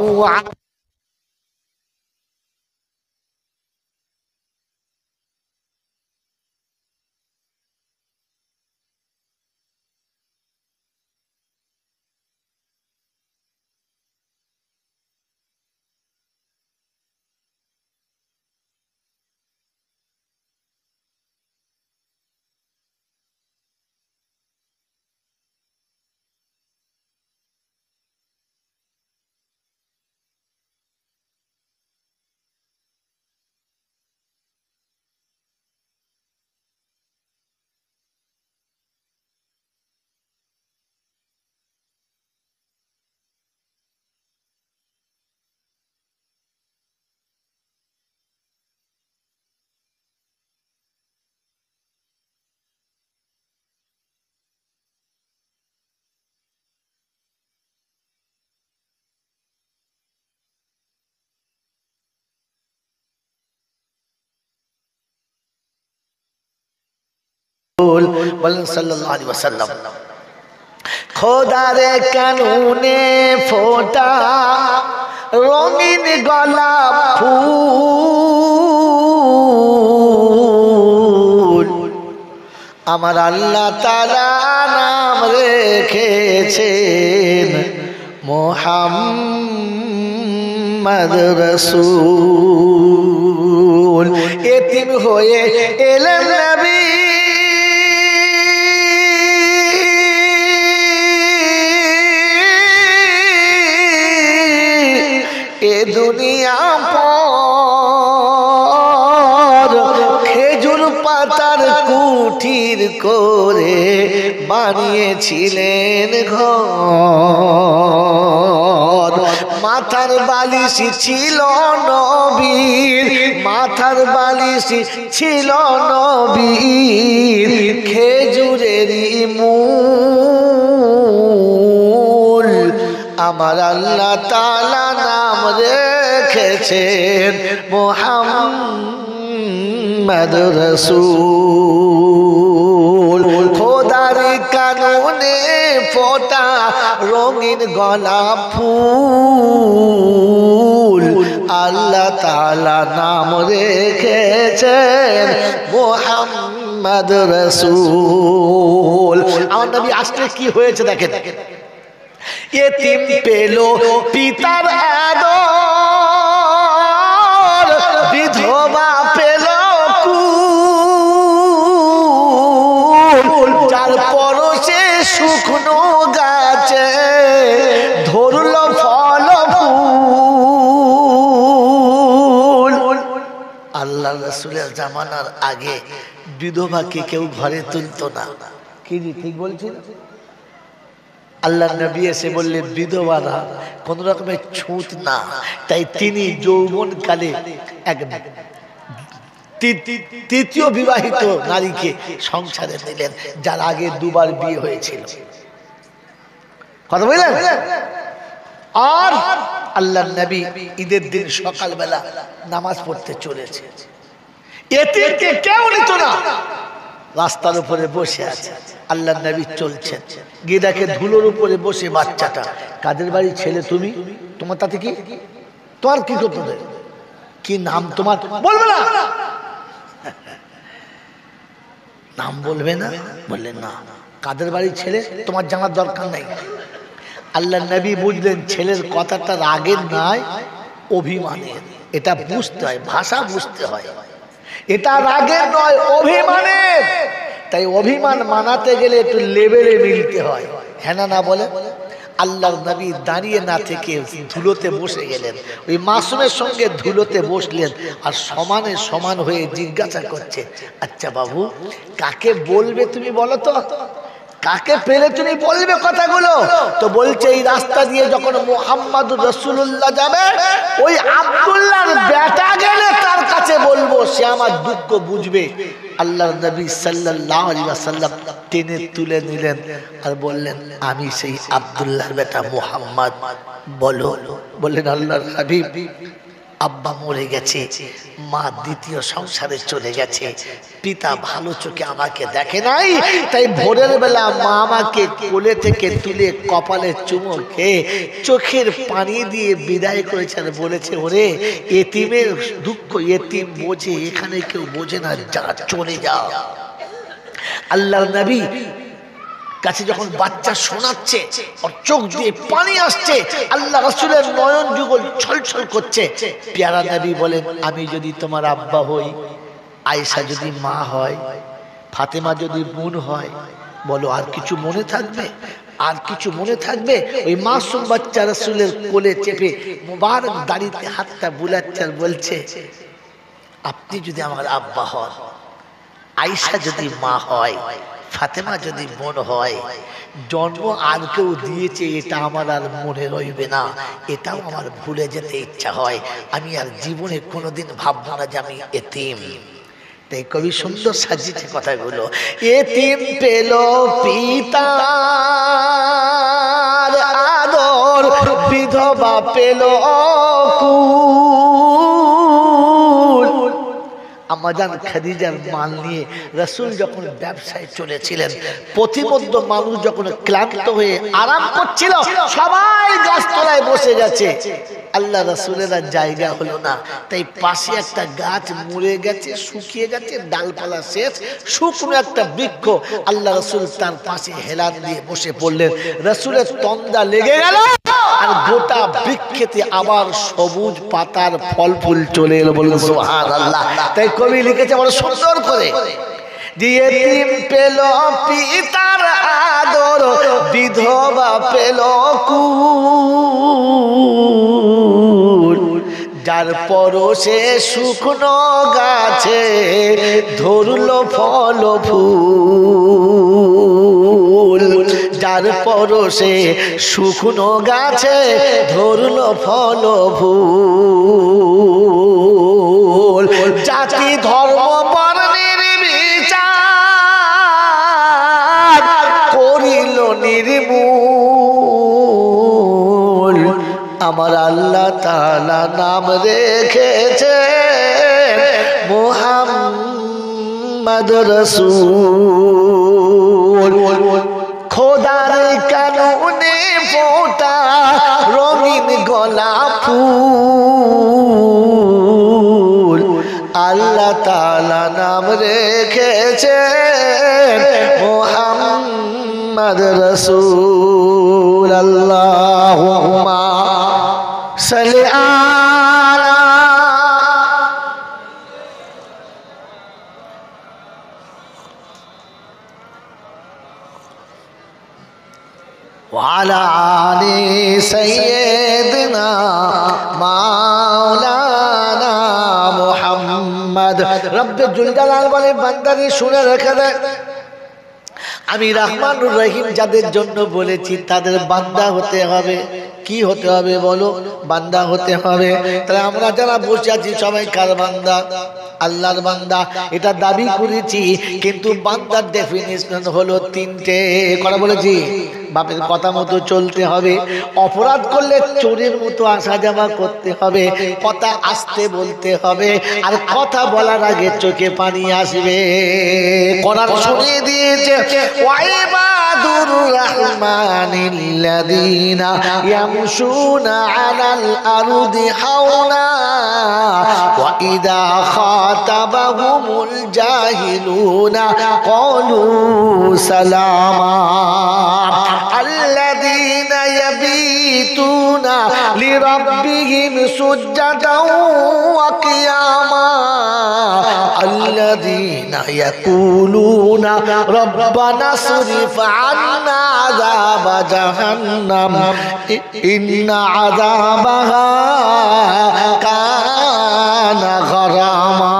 বলেন সাল্লাল্লাহু আলাইহি ওয়াসাল্লাম, খোদারে কানুনে ফোটা রঙিন গোলাপ ফুল, আমার আল্লাহ তাআলা নাম রেখেছেন মুহাম্মদ রাসূল। এতিম হয়ে এলেন নবী, এ দুনিয়া পর খেজুর পাতার কুঠির করে বানিয়েছিলেন ঘর। মাথার বালিশ ছিল নবীর, মাথার বালিশ ছিল নবীর খেজুরেরই মূল। আমার আল্লাহ তাআলা নাম রেখেছেন মুহাম্মদ রাসূল। খোদার কানুনে ফোটা রঙিন গোলাপ ফুল, আল্লাহ তাআলা নাম রেখেছেন মুহাম্মদ রাসূল। আমার নবী আসলে কি হয়েছে দেখেন, এতিম পেল পিতার আদর, বিধবা পেল কুল, যার পরশে শুকনো গাছে ধরল ফল ফুল। আল্লাহ রাসূলের জামানার আগে বিধবাকে কেউ ঘরে তুলতো না। কি ঠিক বলছি? আল্লাহ নবী এসে বললেন বিধবারা কোন রকমের ছুট না, তাই তিনি যৌবনকালে এক তৃতীয় বিবাহিত নারীকে সংসারে নিলেন, যার আগে দুবার বিয়ে হয়েছিল। কথা বললেন? আর আল্লাহ নবী ঈদের দিন সকালবেলা নামাজ পড়তে চলেছে, এতিমকে কেউ নিত না, রাস্তার উপরে বসে আছে। আল্লাহ নবী চলছেন, গিয়ে দেখে ধুলোর উপরে বসে বাচ্চাটা। কাদের বাড়ি ছেলে তুমি? তোমার তাতে কি? তোমার কি করতে? কি নাম তোমার? বলবে না, নাম বলবে না। বললেন না, কাদের বাড়ি ছেলে তোমার জানার দরকার নাই। আল্লাহ নবী বুঝলেন ছেলের কথাটা রাগের নয়, অভিমানের। এটা বুঝতে হয়, ভাষা বুঝতে হয়। এটা রাগের নয়, অভিমানের। তাই অভিমান মানাতে গেলে একটু লেভেলে মিলতে হয়, হ্যাঁ না বলে? আল্লাহর নবী দাঁড়িয়ে না থেকে ধুলোতে বসে গেলেন, ওই মাসুমের সঙ্গে ধুলোতে বসলেন, আর সমানে সমান হয়ে জিজ্ঞাসা করছে, আচ্ছা বাবু, কাকে বলবে তুমি বলো তো? কাকে পেলে তুমি বলবে কথাগুলো? তো বলছে এই রাস্তা দিয়ে যখন মুহাম্মদুর রাসূলুল্লাহ যাবে, ওই আব্দুল্লাহর বেটা গেলে তার কাছে বলবো, সে আমার দুঃখ বুঝবে। আল্লাহর নবী সাল্লাল্লাহু আলাইহি ওয়াসাল্লাম টেনে তুলে নিলেন আর বললেন, আমি সেই আব্দুল্লাহর বেটা মুহাম্মদ, বলো। বললেন, আল্লাহর হাবিব, আব্বা মরে গেছে, মা দ্বিতীয় সংসারে চলে গেছে, পিতা ভালো চোখে আমাকে দেখে নাই, তাই ভোরের বেলা মা আমাকে কোলে থেকে তুলে কপালে চুমো খেয়ে চোখের পানি দিয়ে বিদায় করেছে আর বলেছে, ওরে এতিমের দুঃখ এতিম বোঝে, এখানে কেউ বোঝে না, যা চলে যাও। আল্লাহর নবী কাছে যখন বাচ্চা শোনাচ্ছে, ওর চোখ দিয়ে পানি আসছে, আল্লাহ রাসূলের নয়ন যুগল ছলছল করছে। পেয়ারা নবী বলেন, আমি যদি তোমার আব্বা হই, আয়েশা যদি মা হয়, ফাতেমা যদি বোন হয়, বলো আর কিছু মনে থাকবে? আর কিছু মনে থাকবে? ওই মাসুম বাচ্চা রাসূলের কোলে চেপে মুবারক দাড়িতে হাতটা বুলাচ্ছে আর বলছে, আপনি যদি আমার আব্বা হন, আয়েশা যদি মা হয়, ফাতেমা যদি বোন হয়, জন্ম আর কেউ দিয়েছে এটা আমার আর মনে রইবে না, এটাও আমার ভুলে যেতে ইচ্ছা হয়, আমি আর জীবনে কোনোদিন ভাববো না যে আমি এতিম। তাই কবি সুন্দর সাজিয়েছে কথাগুলো, এতিম পেল পিতার আদর, বিধবা পেল কুল, আম্মাজান খাদিজার মাল নিয়ে রাসূল যখন ব্যবসায় চলেছিলেন, প্রতিমধ্য মানুষ যখন ক্লান্ত হয়ে আরাম করছিল, সবাই গাছতলায় বসে গেছে, আল্লাহ রাসূলের আর জায়গা হলো না। তাই পাশে একটা গাছ মরে গেছে, শুকিয়ে গেছে, ডালপালা শেষ, শুকনো একটা বৃক্ষ, আল্লাহ রাসূল তার পাশে হেলান দিয়ে বসে পড়লেন। রাসূলের তন্দা লেগে গেল, আর গোটা বৃক্ষেতে আবার সবুজ পাতার ফল ফুল চলে এলো। বলুন সুবহানাল্লাহ। তাই কবি লিখেছে বড় সুন্দর করে, এতিম পেল পিতার আদর, বিধবা পেল কুল, যার পরশে শুকনো গাছে ধরলো ফল ফুল, যার পরশে শুকনো গাছে ধরলো ফল ফুল, জাতি ধর্ম বর্ণের বিচার করিল নির্মূল, আমার আল্লাহ তাআলা নাম রেখেছে মুহাম্মদ রাসূল। খোদার কানুনে ফোটা রঙিন গোলাপ ফুল, আল্লাহ তাআলা নাম রেখেছে মুহাম্মদ রাসূল। আল্লাহুম্মা সাল্লি আলা ওয়ালা আলি সাইয়্যিদিনা মাওলানা মুহাম্মদ। রব্বে জুল জালাল বলে, বান্দারে শুনে রেখে দে, আমি রহমানুর রহিম যাদের জন্য বলেছি তাদের বান্দা হতে হবে। কি হতে হবে বলো? বান্দা হতে হবে। তাহলে আমরা যারা বসে আছি সবাই কার বান্দা? আল্লাহর বান্দা। এটা দাবি করেছি, কিন্তু বান্দার ডেফিনিশন হলো তিনটে। কথা বলেছি, বাপের কথা মতো চলতে হবে, অপরাধ করলে চোরের মতো আসা যাওয়া করতে হবে, কথা আস্তে বলতে হবে, আর কথা বলার আগে চোখে পানি আসবে। কোরআন শুনিয়ে দিয়েছে, ওয়াইবাদুর রাহমানিল্লাযীনা ইয়ামশুনা আলাল আরদি হাওনা ওয়া ইযা খাতাবাহুমুল জাহিলুনা ক্বালু সালামা আল্লাযীনা ইয়াবিতুনা লিরাব্বিহিম সুজদাও ওয়া কিয়ামা আল্লাযীনা ইয়াকুলুনা রব্বানা সরিফ আন্না আযাবা জাহান্নাম ইন্না আযাবাহা কানা গরামা।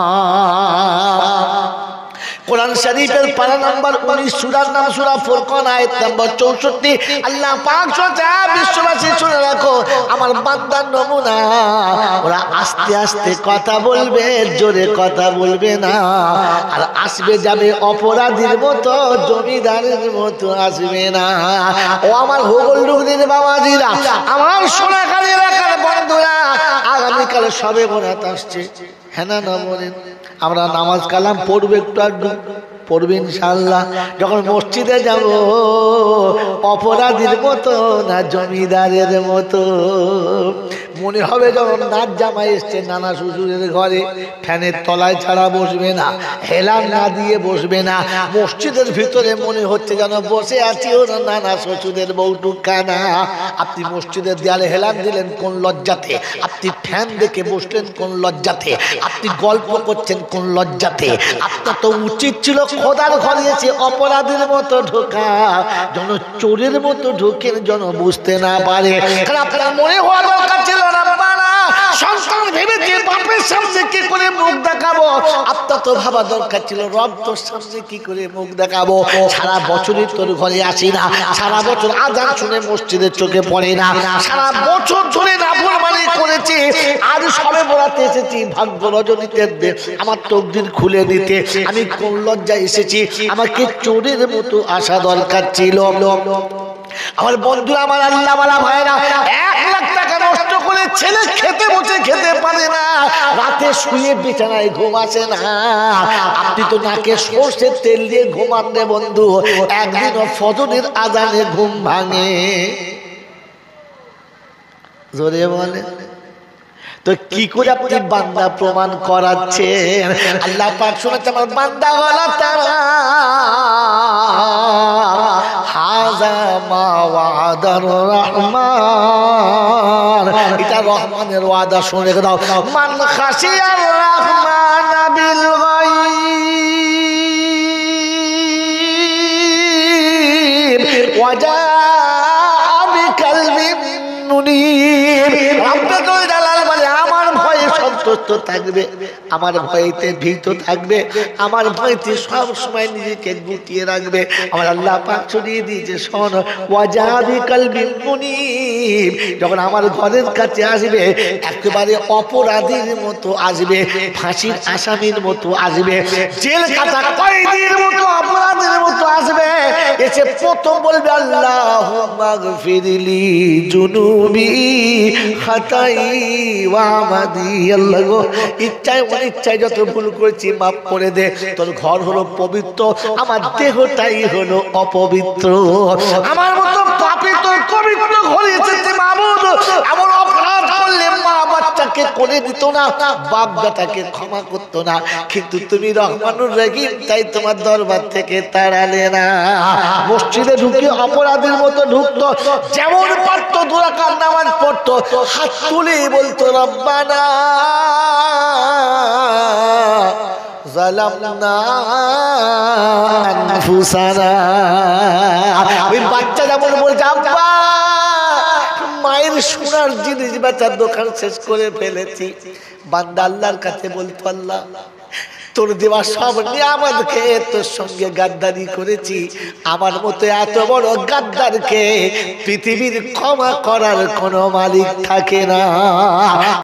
কোরআন শরীফের পারা নাম্বার 19, সূরার নাম সূরা ফুরকান, আয়াত নাম্বার 64। আল্লাহ পাক বিশ্ববাসী শুনে রাখো, আমার বান্দার নমুনা, ওরা আস্তে আস্তে কথা বলবে, জোরে কথা বলবে না, আর আসবে যাবে অপরাধীর মতো, জমিদারের মতো আসবে না। ও আমার হোগল ডুগরির বাবাজিরা, আমার সোনাখালী এলাকার বন্ধুরা, আগামীকালে সবে বরাত আসছে, হ্যাঁ না বলেন? আমরা নামাজ কালাম পড়বো, একটু আধটু পড়বে ইনশাআল্লাহ। যখন মসজিদে যাব, অপরাধীর মতো না জমিদারের মতো মনে হবে। যখন নাচ জামাই এসছে নানা শ্বশুরের ঘরে, ফ্যানের তলায় ছাড়া বসবে না, হেলান না দিয়ে বসবে না, মসজিদের ভিতরে মনে হচ্ছে যেন বসে আছি ওর নানা শ্বশুরের বউটুকানা। আপনি মসজিদের দেয়ালে হেলান দিলেন কোন লজ্জাতে? আপনি ফ্যান দেখে বসলেন কোন লজ্জাতে? আপনি গল্প করছেন কোন লজ্জাতে? আপনার তো উচিত ছিল খোদার ঘরে এসে অপরাধীর মতো ঢোকা, যেন চোরের মতো ঢোকেন, যেন বুঝতে না পারে। আপনার মনে হওয়ার দরকার ছিল সন্তান ভেবেছে বাপের সামনে কি করে মুখ দেখাবো, আপনার তো ভাবা দরকার ছিল রব তোর সামনে কি করে মুখ দেখাবো। সারা বছরই তোর ঘরে আসি না, সারা বছর আজান শুনে মসজিদের চোখে পড়ে না, সারা বছর ধরে নাফরমানি করেছি, আজ সবে বরাতে এসেছি ভাগ্য রজনীতে আমার তকদির খুলে দিতে। আমি কোন লজ্জায় এসেছি, আমাকে চোরের মতো আসা দরকার ছিল। আমার বন্ধুরা, আমার আল্লাহওয়ালা ভাইরা, 1 লাখ টাকা নষ্ট করে ছেলে খেতে বসে খেতে পারে না, রাতে রাতে শুয়ে বিছানায় ঘুম আসে না। আপনি তো নাকে সর্ষের তেল দিয়ে ঘুমান রে বন্ধু, একদিনও ফজরের আজানে ঘুম ভাঙে? জোরে বলে তো কি করে আপনি বান্দা প্রমাণ করাচ্ছেন? আল্লাহ পাক শোনাচ্ছে আমার বান্দা হলো তারা হাযা মা ওয়াদার রহমান, এটা রহমানের ওয়াদা। শুনে দাও, মান খাশিয়ার রহমান বিল গায়ব ওয়াজা বিকালবিন মুনীব। রব্বুল জালাল বলে আমার ভয়ে সন্তুষ্ট থাকবে, আমার ভয়েতে ভীত থাকবে, আমার ভয়েতে সব সময় নিজেকে গুটিয়ে রাখবে। আমার আল্লাহ পাক শুনিয়ে দিয়েছে, শোন, ওয়াজা বিকালবিন মুনীব, যখন আমার ঘরের কাছে আসবে একেবারে অপরাধীর মতো আসবে, ফাঁসির আসামির মতো আসবে, জেল কাটা কয়েদির মতো অপরাধীর মতো আসবে। এসে প্রথম বলবে আল্লাহুম্মা গফিরলি জুনুবি খাতাই ওয়া আমাদি। আল্লাহ গো, ইচ্ছায় অনিচ্ছায় যত ভুল করেছি মাফ করে দে। তোর ঘর হলো পবিত্র, আমার দেহটাই হলো অপবিত্র। আমার মতো পাপী তোর পবিত্র ঘরে এসেছে মাবুদ। এমন অপরাধ করলে মা বাচ্চাকে কোলে দিত না, বাপ বেটাকে ক্ষমা করতো না, কিন্তু তুমি রহমানুর রহিম, তাই তোমার দরবার থেকে তাড়ালে না। মসজিদে ঢুকে অপরাধীর মতো ঢুকতো, যেমন পারতো দু রাকাত নামাজ পড়তো, হাত তুলে বলতো রব্বানা যালামনা আনফুসানা। ওই বাচ্চা যেমন বলছে আব্বা মায়ের সোনার জিনিস বেচার দোকান শেষ করে ফেলেছি, বান্দা আল্লাহর কাছে বলতো আল্লাহ তোর দেওয়া সব নিয়ামত খেয়ে তোর সঙ্গে গাদ্দারি করেছি, আমার মতো এত বড় গাদ্দারকে পৃথিবীর ক্ষমা করার কোনো মালিক থাকে না।